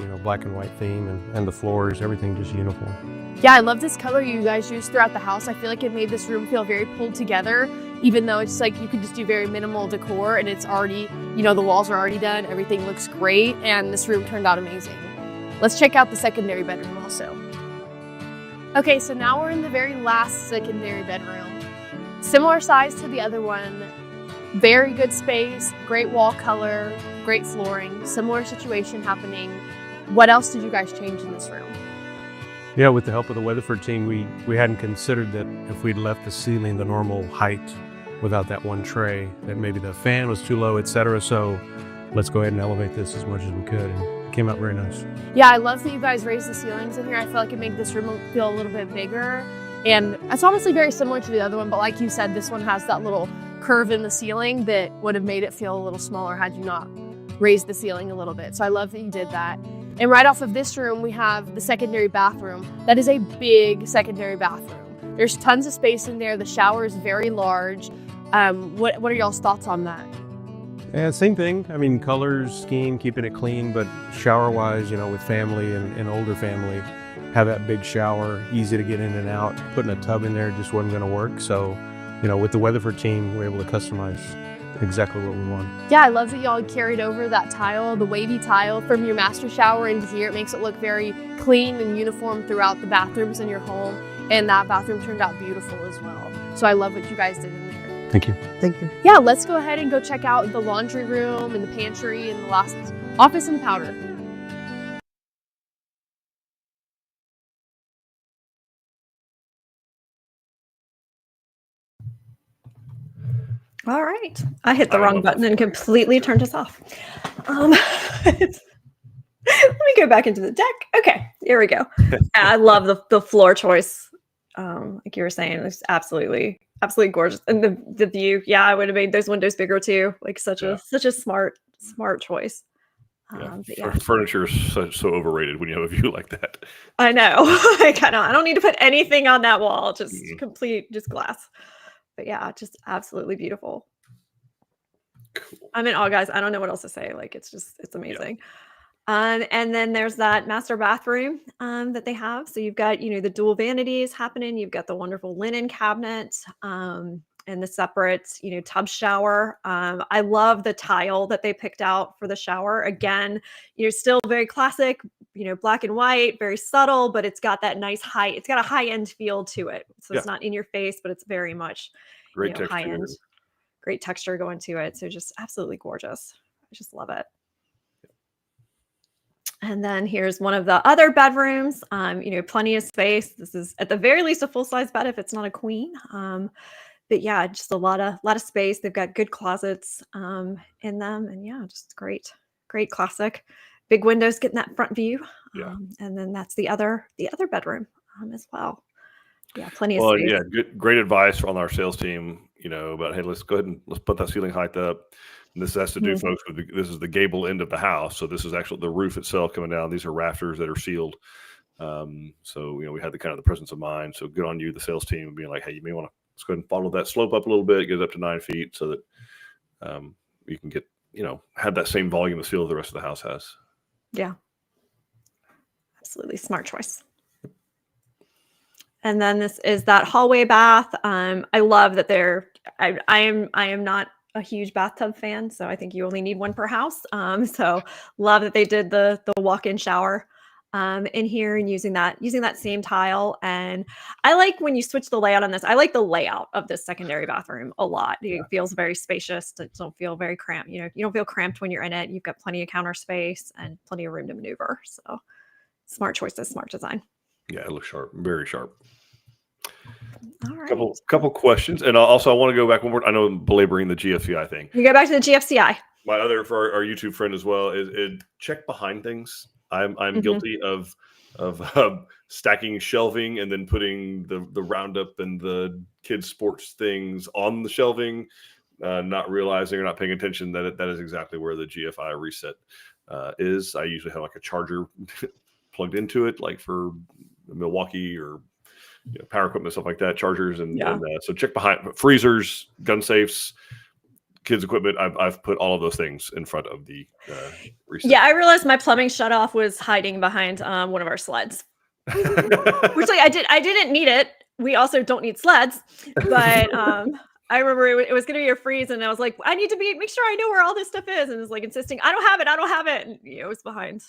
white theme, and the floors, everything just uniform. Yeah, I love this color you guys use throughout the house. I feel like it made this room feel very pulled together, even though it's like you could just do very minimal decor and it's already, the walls are already done. Everything looks great, and this room turned out amazing. Let's check out the secondary bedroom also. Okay, so now we're in the very last secondary bedroom. Similar size to the other one, very good space, great wall color, great flooring, similar situation happening. What else did you guys change in this room? Yeah, with the help of the Weatherford team, we hadn't considered that if we'd left the ceiling the normal height without that one tray, that maybe the fan was too low, etc. So let's go ahead and elevate this as much as we could, and it came out very nice. Yeah, I love that you guys raised the ceilings in here. I feel like it made this room feel a little bit bigger. And it's honestly very similar to the other one, but like you said, this one has that little curve in the ceiling that would have made it feel a little smaller had you not raised the ceiling a little bit. So I love that you did that. And right off of this room, we have the secondary bathroom. That is a big secondary bathroom. There's tons of space in there. The shower is very large. What are y'all's thoughts on that? Yeah, same thing. I mean, colors, scheme, keeping it clean, but shower-wise, with family and older family, have that big shower, easy to get in and out. Putting a tub in there just wasn't going to work. So, with the Weatherford team, we're able to customize exactly what we want. Yeah, I love that y'all carried over that tile, the wavy tile from your master shower into here. It makes it look very clean and uniform throughout the bathrooms in your home. And that bathroom turned out beautiful as well. So I love what you guys did in there. Thank you. Thank you. Yeah, let's go ahead and go check out the laundry room and the pantry and the last office and the powder. All right. I hit the wrong button and completely turned us off. Let me go back into the deck. Okay, here we go. I love the floor choice. Like you were saying, it's absolutely gorgeous. And the view, yeah, I would have made those windows bigger too. Like such a smart choice. But yeah, Furniture is so overrated when you have a view like that. I know. I don't need to put anything on that wall. Just just glass. But yeah, just absolutely beautiful. Cool. I'm in awe, guys. I don't know what else to say. Like, it's amazing. And then there's that master bathroom that they have. So you've got, the dual vanities happening. You've got the wonderful linen cabinet and the separate, tub shower. I love the tile that they picked out for the shower. Again, still very classic, black and white, very subtle, but it's got that nice it's got a high end feel to it. So it's not in your face, but it's very much, Great texture. high end, great texture going to it. So just absolutely gorgeous. I just love it. And then here's one of the other bedrooms, plenty of space. This is at the very least a full-size bed if it's not a queen. But yeah, just a lot of space. They've got good closets in them. And yeah, just great classic. Big windows getting that front view. And then that's the other bedroom as well. Yeah, plenty of space. Yeah, great advice on our sales team, about, hey, let's go ahead and let's put that ceiling height up. And this has to do, folks, with this is the gable end of the house. So this is actually the roof itself coming down. These are rafters that are sealed. So, we had the presence of mind. So good on you, the sales team, being like, hey, you may want to let's go ahead and follow that slope up a little bit, get it up to 9 feet so that you can get, have that same volume of feel the rest of the house has. Yeah. Absolutely smart choice. And then this is that hallway bath. I love that I am not a huge bathtub fan, so I think you only need one per house. So love that they did the walk-in shower in here and using that same tile. And I like when you switch the layout on this. I like the layout of this secondary bathroom a lot. It feels very spacious. It don't feel very cramped. You don't feel cramped when you're in it. You've got plenty of counter space and plenty of room to maneuver. So smart choices, smart design. Yeah, it looks sharp, very sharp. All right. Couple questions, and also I want to go back one more. I know I'm belaboring the GFCI thing. We go back to the GFCI. My other for our YouTube friend as well is check behind things. I'm guilty of stacking shelving and then putting the Roundup and the kids sports things on the shelving, not realizing or not paying attention that is exactly where the GFI reset is. I usually have like a charger plugged into it, like for Milwaukee or power equipment, stuff like that, chargers, and so check behind freezers, gun safes, kids equipment. I've put all of those things in front of the reset. Yeah, I realized my plumbing shutoff was hiding behind one of our sleds, which I didn't need it. We also don't need sleds, but I remember it was going to be a freeze, and I was like, I need to make sure I know where all this stuff is, and it's like insisting, I don't have it, and it was behind.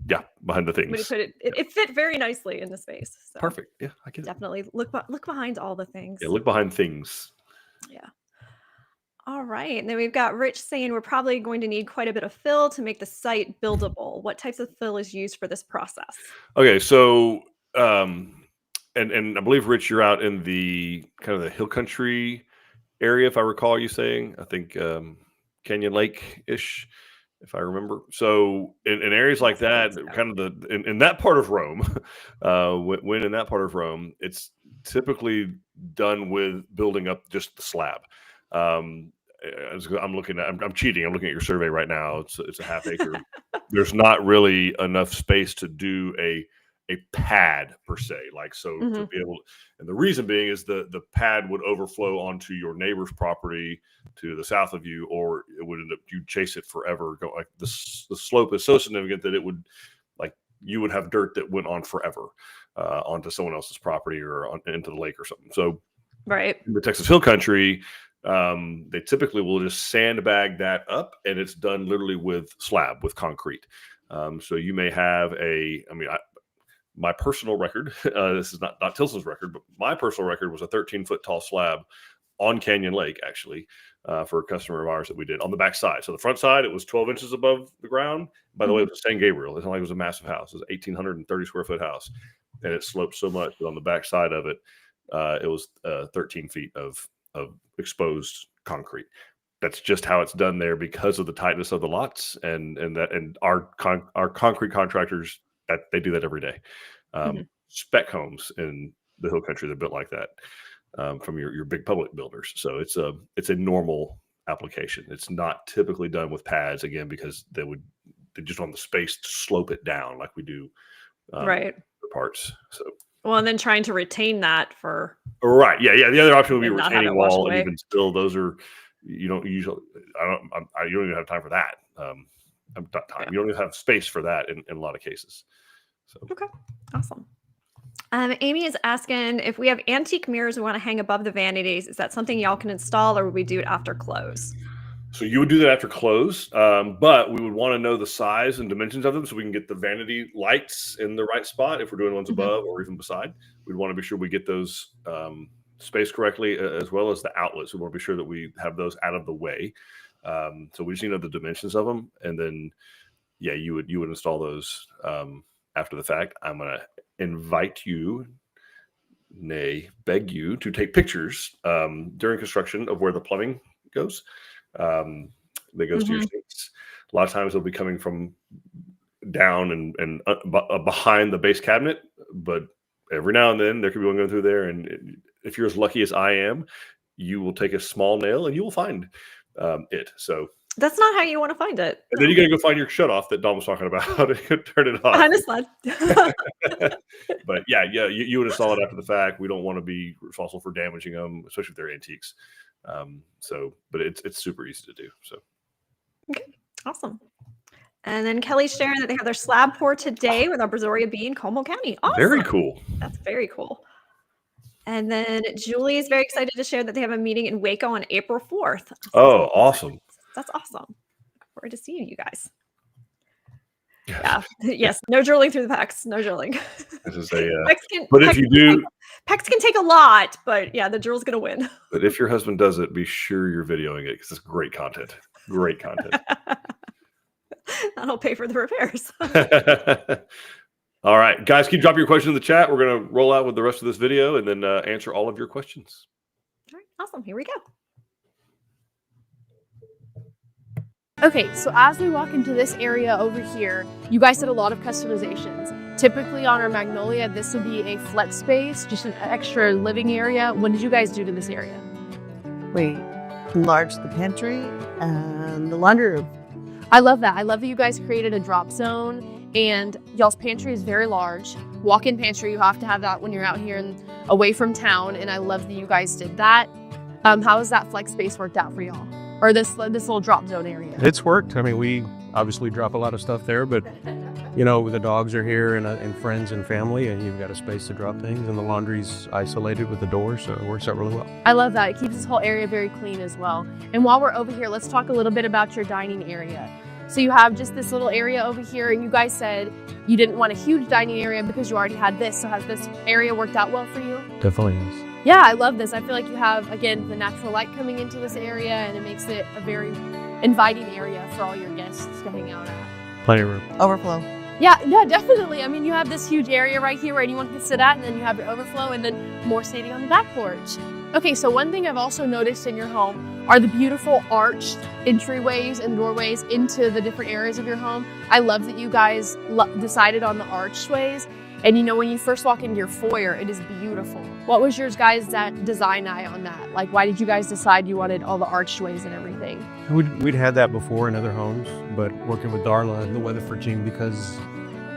Yeah, behind the things. When you put it fit very nicely in the space. So perfect. Yeah, I get it. Definitely look behind all the things. Yeah, look behind things. Yeah. All right. And then we've got Rich saying we're probably going to need quite a bit of fill to make the site buildable. What types of fill is used for this process? Okay, so and I believe, Rich, you're out in the kind of the hill country area, if I recall you saying. I think Canyon Lake-ish, if I remember. So in areas like that, kind of in that part of Rome, when in that part of Rome, it's typically done with building up just the slab. I'm cheating. I'm looking at your survey right now. It's a half acre. There's not really enough space to do a pad per se, to be able, and the reason being is the pad would overflow onto your neighbor's property to the south of you, or it would end up, you'd chase it forever. Go like the slope is so significant that it would, like, you would have dirt that went on forever onto someone else's property or into the lake or something. So right in the Texas Hill Country, they typically will just sandbag that up, and it's done literally with slab, with concrete. So you may have my personal record, this is not Tilson's record, but my personal record was a 13-foot tall slab on Canyon Lake, actually, for a customer of ours that we did on the back side. So the front side, it was 12 inches above the ground. By the way, it was San Gabriel. It's not like it was a massive house. It was an 1,830 square foot house, and it sloped so much that on the back side of it, it was 13 feet of exposed concrete. That's just how it's done there because of the tightness of the lots, and our concrete contractors, that they do that every day. Spec homes in the Hill Country, they're built like that from your big public builders. So it's a normal application. It's not typically done with pads, again, because they would they just don't have the space to slope it down like we do Right. the parts. So. Well, and then trying to retain that for Right. Yeah. The other option would be and not have retaining it wash wall, and away. even still, those are you don't usually. You don't even have time for that. Not time. You don't even have space for that in a lot of cases. So Okay, awesome. Amy is asking if we have antique mirrors we want to hang above the vanities. Is that something y'all can install, or would we do it after close? So you would do that after close, but we would want to know the size and dimensions of them so we can get the vanity lights in the right spot. If we're doing ones above or even beside, we'd want to be sure we get those spaced correctly, as well as the outlets. We want to be sure that we have those out of the way. So we just need to know the dimensions of them, and then you would install those after the fact. I'm going to invite you, beg you to take pictures during construction of where the plumbing goes. That goes to your sinks. A lot of times they'll be coming from down and behind the base cabinet, but every now and then there could be one going through there. And if you're as lucky as I am, you will take a small nail and you will find it. So that's not how you want to find it. And then you got to go find your shutoff that Dom was talking about and turn it off. Behind a sled. But you would install it after the fact. We don't want to be responsible for damaging them, especially if they're antiques. But it's super easy to do. So okay, awesome. And then Kelly's sharing that they have their slab pour today with our Brazoria Bee in Como County. Awesome. Very cool. That's very cool. And then Julie is very excited to share that they have a meeting in Waco on April 4th. Oh, awesome. That's awesome. Looking forward to seeing you guys. Yeah. Yes. No drilling through the pecs. No drilling. This is a. But if you do, pecs can take a lot. But yeah, the drill's gonna win. But if your husband does it, be sure you're videoing it because it's great content. Great content. That'll pay for the repairs. All right, guys, keep dropping your questions in the chat. We're gonna roll out with the rest of this video and then answer all of your questions. All right. Awesome. Here we go. Okay, so as we walk into this area over here, you guys did a lot of customizations. Typically on our Magnolia, this would be a flex space, just an extra living area. What did you guys do to this area? We enlarged the pantry and the laundry room. I love that. I love that you guys created a drop zone, and y'all's pantry is very large. Walk-in pantry, you have to have that when you're out here and away from town, and I love that you guys did that. How has that flex space worked out for y'all? Or this little drop zone area? It's worked. I mean, we obviously drop a lot of stuff there, but the dogs are here and friends and family, and you've got a space to drop things, and the laundry's isolated with the door, so it works out really well. I love that. It keeps this whole area very clean as well. And while we're over here, let's talk a little bit about your dining area. So you have just this little area over here, and you guys said you didn't want a huge dining area because you already had this. So has this area worked out well for you? Definitely is. Yeah, I love this. I feel like you have, again, the natural light coming into this area, and it makes it a very inviting area for all your guests to hang out at. Plenty of room. Overflow. Yeah, definitely. I mean, you have this huge area right here where anyone can sit at, and then you have your overflow, and then more seating on the back porch. Okay, so one thing I've also noticed in your home are the beautiful arched entryways and doorways into the different areas of your home. I love that you guys decided on the archways. And when you first walk into your foyer, it is beautiful. What was your guys' design eye on that? Like, why did you guys decide you wanted all the archways and everything? We'd had that before in other homes, but working with Darla and the Weatherford team, because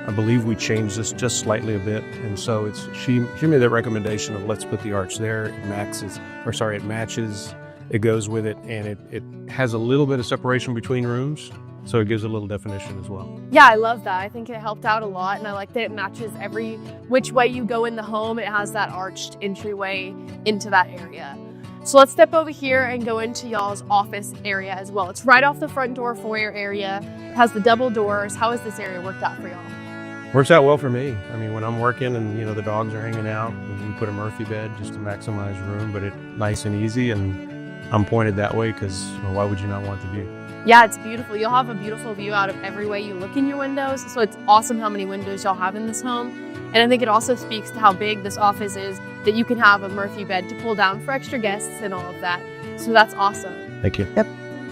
I believe we changed this just slightly a bit. And so she made that recommendation of let's put the arch there. It matches, it goes with it, and it has a little bit of separation between rooms. So it gives a little definition as well. Yeah, I love that. I think it helped out a lot, and I like that it matches every which way you go in the home. It has that arched entryway into that area. So let's step over here and go into y'all's office area as well. It's right off the front door foyer area. It has the double doors. How has this area worked out for y'all? Works out well for me. I mean, when I'm working and the dogs are hanging out, we put a Murphy bed just to maximize room, but it's nice and easy, and I'm pointed that way because why would you not want the view? Yeah, it's beautiful. You'll have a beautiful view out of every way you look in your windows. So it's awesome how many windows y'all have in this home. And I think it also speaks to how big this office is, that you can have a Murphy bed to pull down for extra guests and all of that. So that's awesome. Thank you. Yep.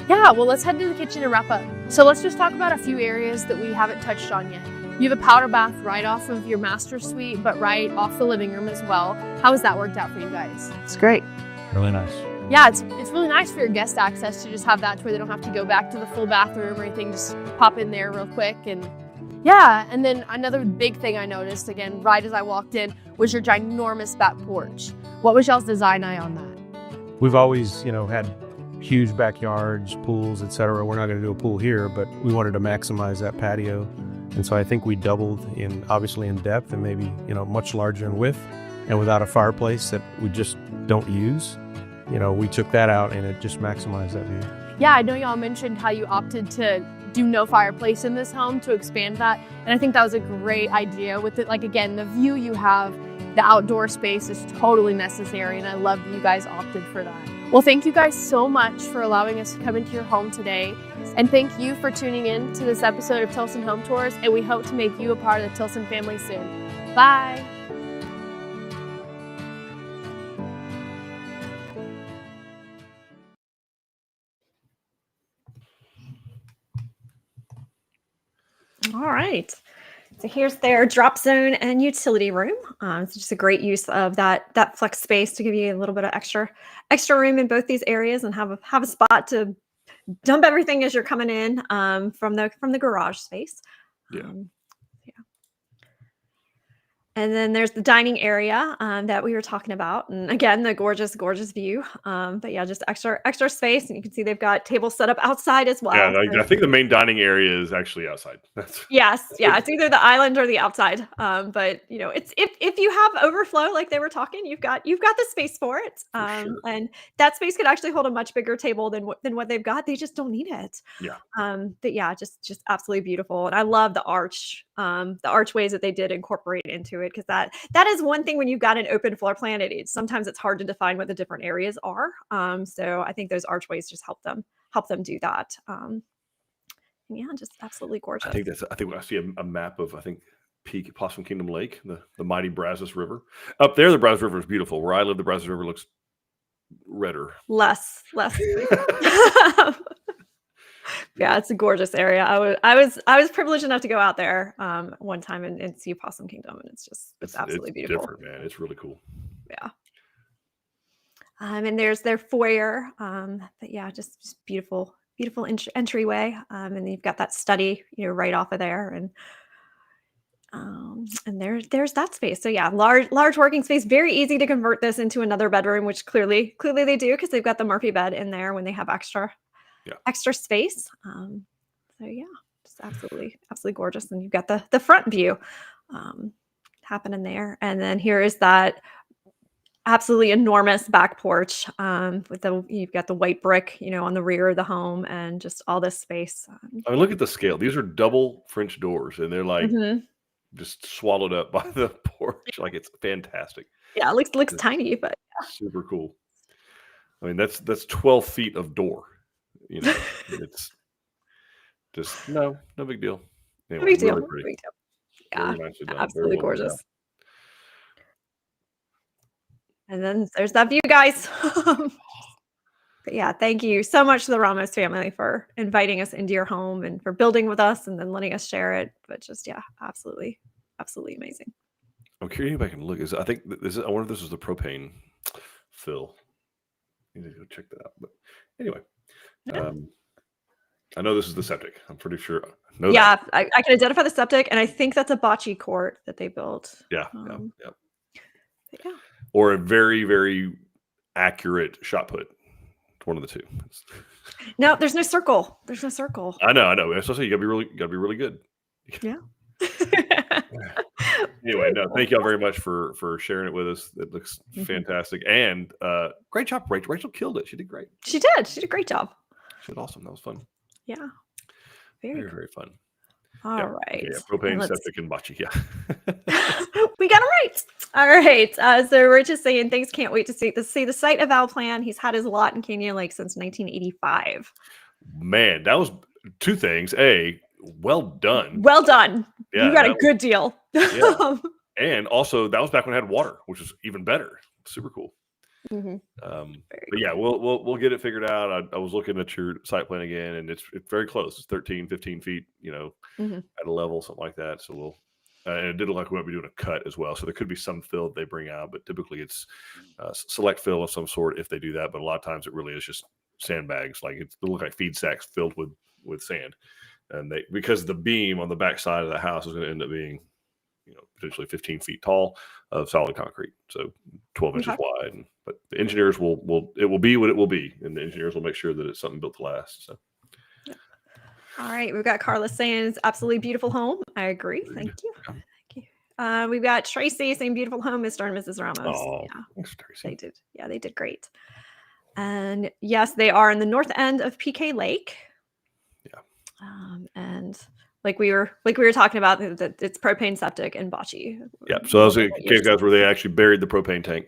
Yeah, well, let's head to the kitchen and wrap up. So let's just talk about a few areas that we haven't touched on yet. You have a powder bath right off of your master suite, but right off the living room as well. How has that worked out for you guys? It's great. Really nice. yeah, it's really nice for your guest access to just have that to where they don't have to go back to the full bathroom or anything. Just pop in there real quick. And yeah, and then another big thing I noticed, again, right as I walked in, was your ginormous back porch. What was y'all's design eye on that? We've always, had huge backyards, pools, etc. We're not going to do a pool here, but we wanted to maximize that patio. And so I think we doubled obviously in depth and maybe, much larger in width. And without a fireplace that we just don't use, we took that out and it just maximized that view. Yeah, I know y'all mentioned how you opted to do no fireplace in this home to expand that. And I think that was a great idea with it. Like, again, the view you have, the outdoor space is totally necessary. And I love that you guys opted for that. Well, thank you guys so much for allowing us to come into your home today. And thank you for tuning in to this episode of Tilson Home Tours. And we hope to make you a part of the Tilson family soon. Bye. All right. So here's their drop zone and utility room. It's just a great use of that flex space to give you a little bit of extra room in both these areas and have a spot to dump everything as you're coming in from the garage space. Yeah. And then there's the dining area that we were talking about. And again, the gorgeous view. But yeah, just extra space. And you can see they've got tables set up outside as well. Yeah, I think the main dining area is actually outside. Yes. Yeah. It's either the island or the outside. But it's if you have overflow, like they were talking, you've got the space for it. Sure. And that space could actually hold a much bigger table than what they've got. They just don't need it. Yeah. But yeah, just absolutely beautiful. And I love the archways that they did incorporate into it, because that is one thing when you've got an open floor plan, sometimes it's hard to define what the different areas are. So I think those archways just help them do that. Yeah, just absolutely gorgeous. I think I see a map of Peak Possum Kingdom Lake, the mighty Brazos River. Up there, the Brazos River is beautiful. Where I live, the Brazos River looks redder. Less. Yeah, it's a gorgeous area. I was privileged enough to go out there one time and see Possum Kingdom, and it's absolutely beautiful. Different, man. It's really cool. Yeah. And there's their foyer. But yeah, just beautiful entryway. And then you've got that study, right off of there, and there's that space. So yeah, large working space. Very easy to convert this into another bedroom, which clearly they do, because they've got the Murphy bed in there when they have extra space. So yeah, just absolutely you've got the front view happening there. And then here is that absolutely enormous back porch you've got the white brick, on the rear of the home, and just all this space. I mean, look at the scale. These are double French doors, and they're like just swallowed up by the porch. Like, it's fantastic. Yeah, it looks tiny, but yeah. Super cool. I mean, that's 12 feet of door. It's just no big deal. Anyway, No big deal. really pretty. No big deal. Yeah, Very nicely done. absolutely Very well done. gorgeous. And then there's that view, guys. But yeah, thank you so much to the Ramos family for inviting us into your home and for building with us and then letting us share it. But just, yeah, absolutely amazing. I'm curious if I can look. I wonder if this is the propane fill. I need to go check that out. But anyway, I know this is the septic. I'm pretty sure. I can identify the septic, and I think that's a bocce court that they built. Yeah. Yeah. Or a very, very accurate shot put. One of the two. No, there's no circle. I know. Especially you gotta be really good. Yeah. Anyway, no, thank y'all very much for sharing it with us. It looks fantastic. And great job, Rachel. Rachel killed it. She did great. She did a great job. She did awesome. That was fun. Yeah. Very, very fun. All right. Yeah, propane, septic, and bocce. Yeah. We got it right. All right. So Rich is saying, thanks. Can't wait to see the site eval plan. He's had his lot in Canyon Lake since 1985. Man, that was two things. A, well done. Well done. Yeah, you got a good deal. Yeah. And also, that was back when it had water, which was even better. Super cool. But yeah, we'll get it figured out. I was looking at your site plan again, and it's very close. It's 13, 15 feet, at a level, something like that. So And it did look like we might be doing a cut as well. So there could be some fill that they bring out, but typically it's select fill of some sort if they do that. But a lot of times it really is just sandbags. Like it look like feed sacks filled with sand. And because the beam on the back side of the house is going to end up being, potentially 15 feet tall of solid concrete. So 12 inches wide. But the engineers it will be what it will be. And the engineers will make sure that it's something built to last. So. All right, we've got Carla saying it's absolutely beautiful home. I agree. Thank you. Thank you. We've got Tracy saying beautiful home, Mr. and Mrs. Ramos. Oh, yeah, thanks, Tracy. they did. Yeah, they did great. And yes, they are in the north end of PK Lake. Yeah. And like we were talking about, that it's propane septic and bocce. Yeah. So those are case guys where they actually buried the propane tank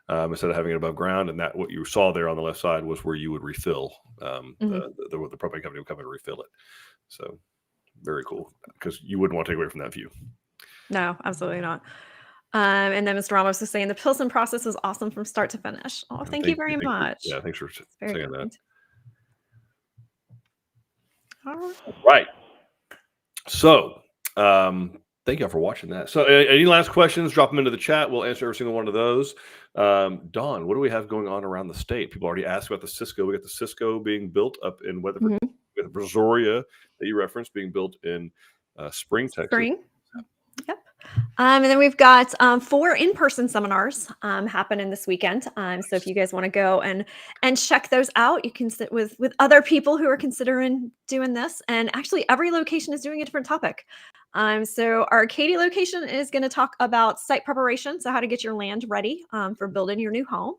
instead of having it above ground, and that what you saw there on the left side was where you would refill. The propane company would come and refill it. So very cool, because you wouldn't want to take away from that view. No, absolutely not. And then Mr. Ramos was saying the Tilson process was awesome from start to finish. Oh, thank you very much. Yeah, thanks for saying that. All right. So, thank y'all for watching that. So, any last questions? Drop them into the chat. We'll answer every single one of those. Dawn, what do we have going on around the state? People already asked about the Cisco. We got the Cisco being built up in Weatherford. Mm-hmm. We got the Brazoria that you referenced being built in Spring, Texas. Yep. And then we've got 4 in-person seminars happening this weekend. So if you guys want to go and check those out, you can sit with other people who are considering doing this. And actually, every location is doing a different topic. So our Katy location is going to talk about site preparation, so how to get your land ready for building your new home.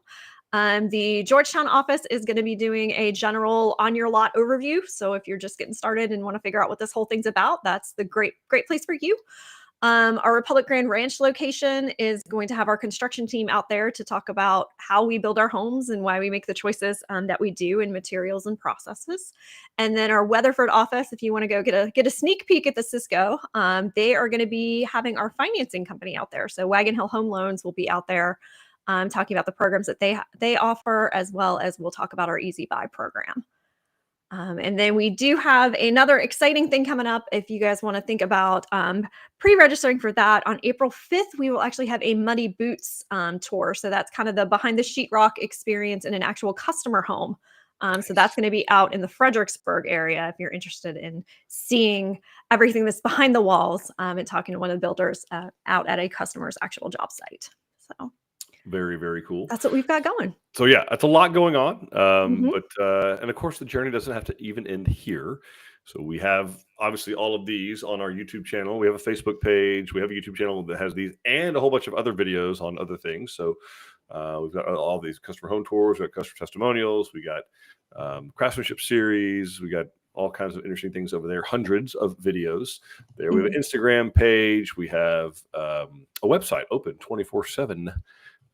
The Georgetown office is going to be doing a general on your lot overview. So if you're just getting started and want to figure out what this whole thing's about, that's the great place for you. Our Republic Grand Ranch location is going to have our construction team out there to talk about how we build our homes and why we make the choices that we do in materials and processes. And then our Weatherford office, if you want to go get a sneak peek at the Cisco, they are going to be having our financing company out there. So Wagon Hill Home Loans will be out there talking about the programs that they offer, as well as we'll talk about our Easy Buy program. And then we do have another exciting thing coming up. If you guys want to think about pre-registering for that, on April 5th, we will actually have a Muddy Boots tour. So that's kind of the behind the sheetrock experience in an actual customer home. So that's going to be out in the Fredericksburg area if you're interested in seeing everything that's behind the walls and talking to one of the builders out at a customer's actual job site. So very, very cool. That's what we've got going. So yeah, that's a lot going on. But and of course the journey doesn't have to even end here. So we have obviously all of these on our YouTube channel. We have a Facebook page. We have a YouTube channel that has these and a whole bunch of other videos on other things. So we've got all these customer home tours, we got customer testimonials, we got craftsmanship series, we got all kinds of interesting things over there, hundreds of videos there. We have an Instagram page. We have a website open 24/7.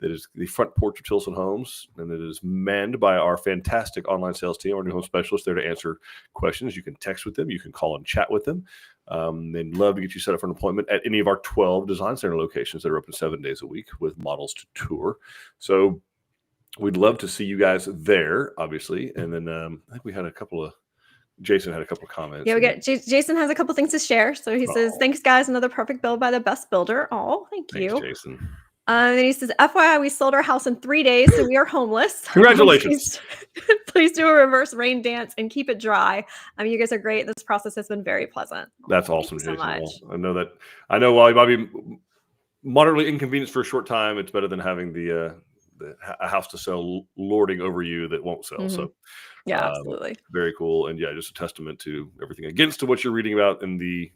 That is the front porch of Tilson Homes, and it is manned by our fantastic online sales team, our new home specialists there to answer questions. You can text with them. You can call and chat with them. They'd love to get you set up for an appointment at any of our 12 design center locations that are open 7 days a week with models to tour. So we'd love to see you guys there, obviously. And then I think we had Jason had a couple of comments. Yeah, we got Jason has a couple things to share. So he says, "Thanks, guys. Another perfect build by the best builder." Oh, thanks, you, Jason. And then he says, "FYI, we sold our house in 3 days, so we are homeless." Congratulations. Please do a reverse rain dance and keep it dry. You guys are great. This process has been very pleasant. That's awesome, Jason. Well, I know while you might be moderately inconvenienced for a short time, it's better than having a house to sell lording over you that won't sell. So yeah, absolutely. Very cool. And yeah, just a testament to everything against to what you're reading about in the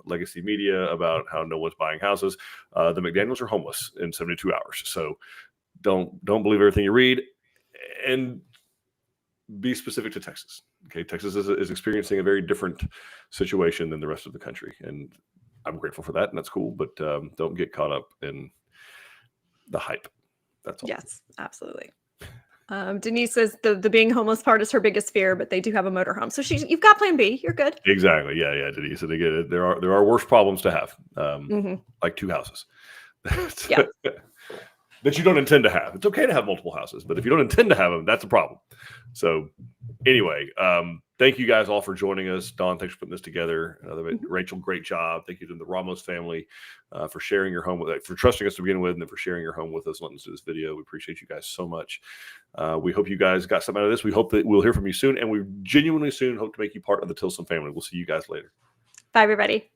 legacy media about how no one's buying houses. The McDaniels are homeless in 72 hours. So don't believe everything you read, and be specific to Texas. Okay. Texas is experiencing a very different situation than the rest of the country. And I'm grateful for that. And that's cool, but don't get caught up in the hype. That's all. Yes, absolutely. Denise says the being homeless part is her biggest fear, but they do have a motorhome. So you've got plan B. You're good. Exactly. Yeah, Denise. And again, there are worse problems to have, like 2 houses. Yeah. that you don't intend to have. It's okay to have multiple houses, but if you don't intend to have them, that's a problem. So anyway, thank you guys all for joining us. Dawn, thanks for putting this together. Rachel, great job. Thank you to the Ramos family for sharing your home for trusting us to begin with, and then for sharing your home with us and letting us do this video. We appreciate you guys so much. We hope you guys got something out of this. We hope that we'll hear from you soon, and we genuinely soon hope to make you part of the Tilson family. We'll see you guys later. Bye, everybody.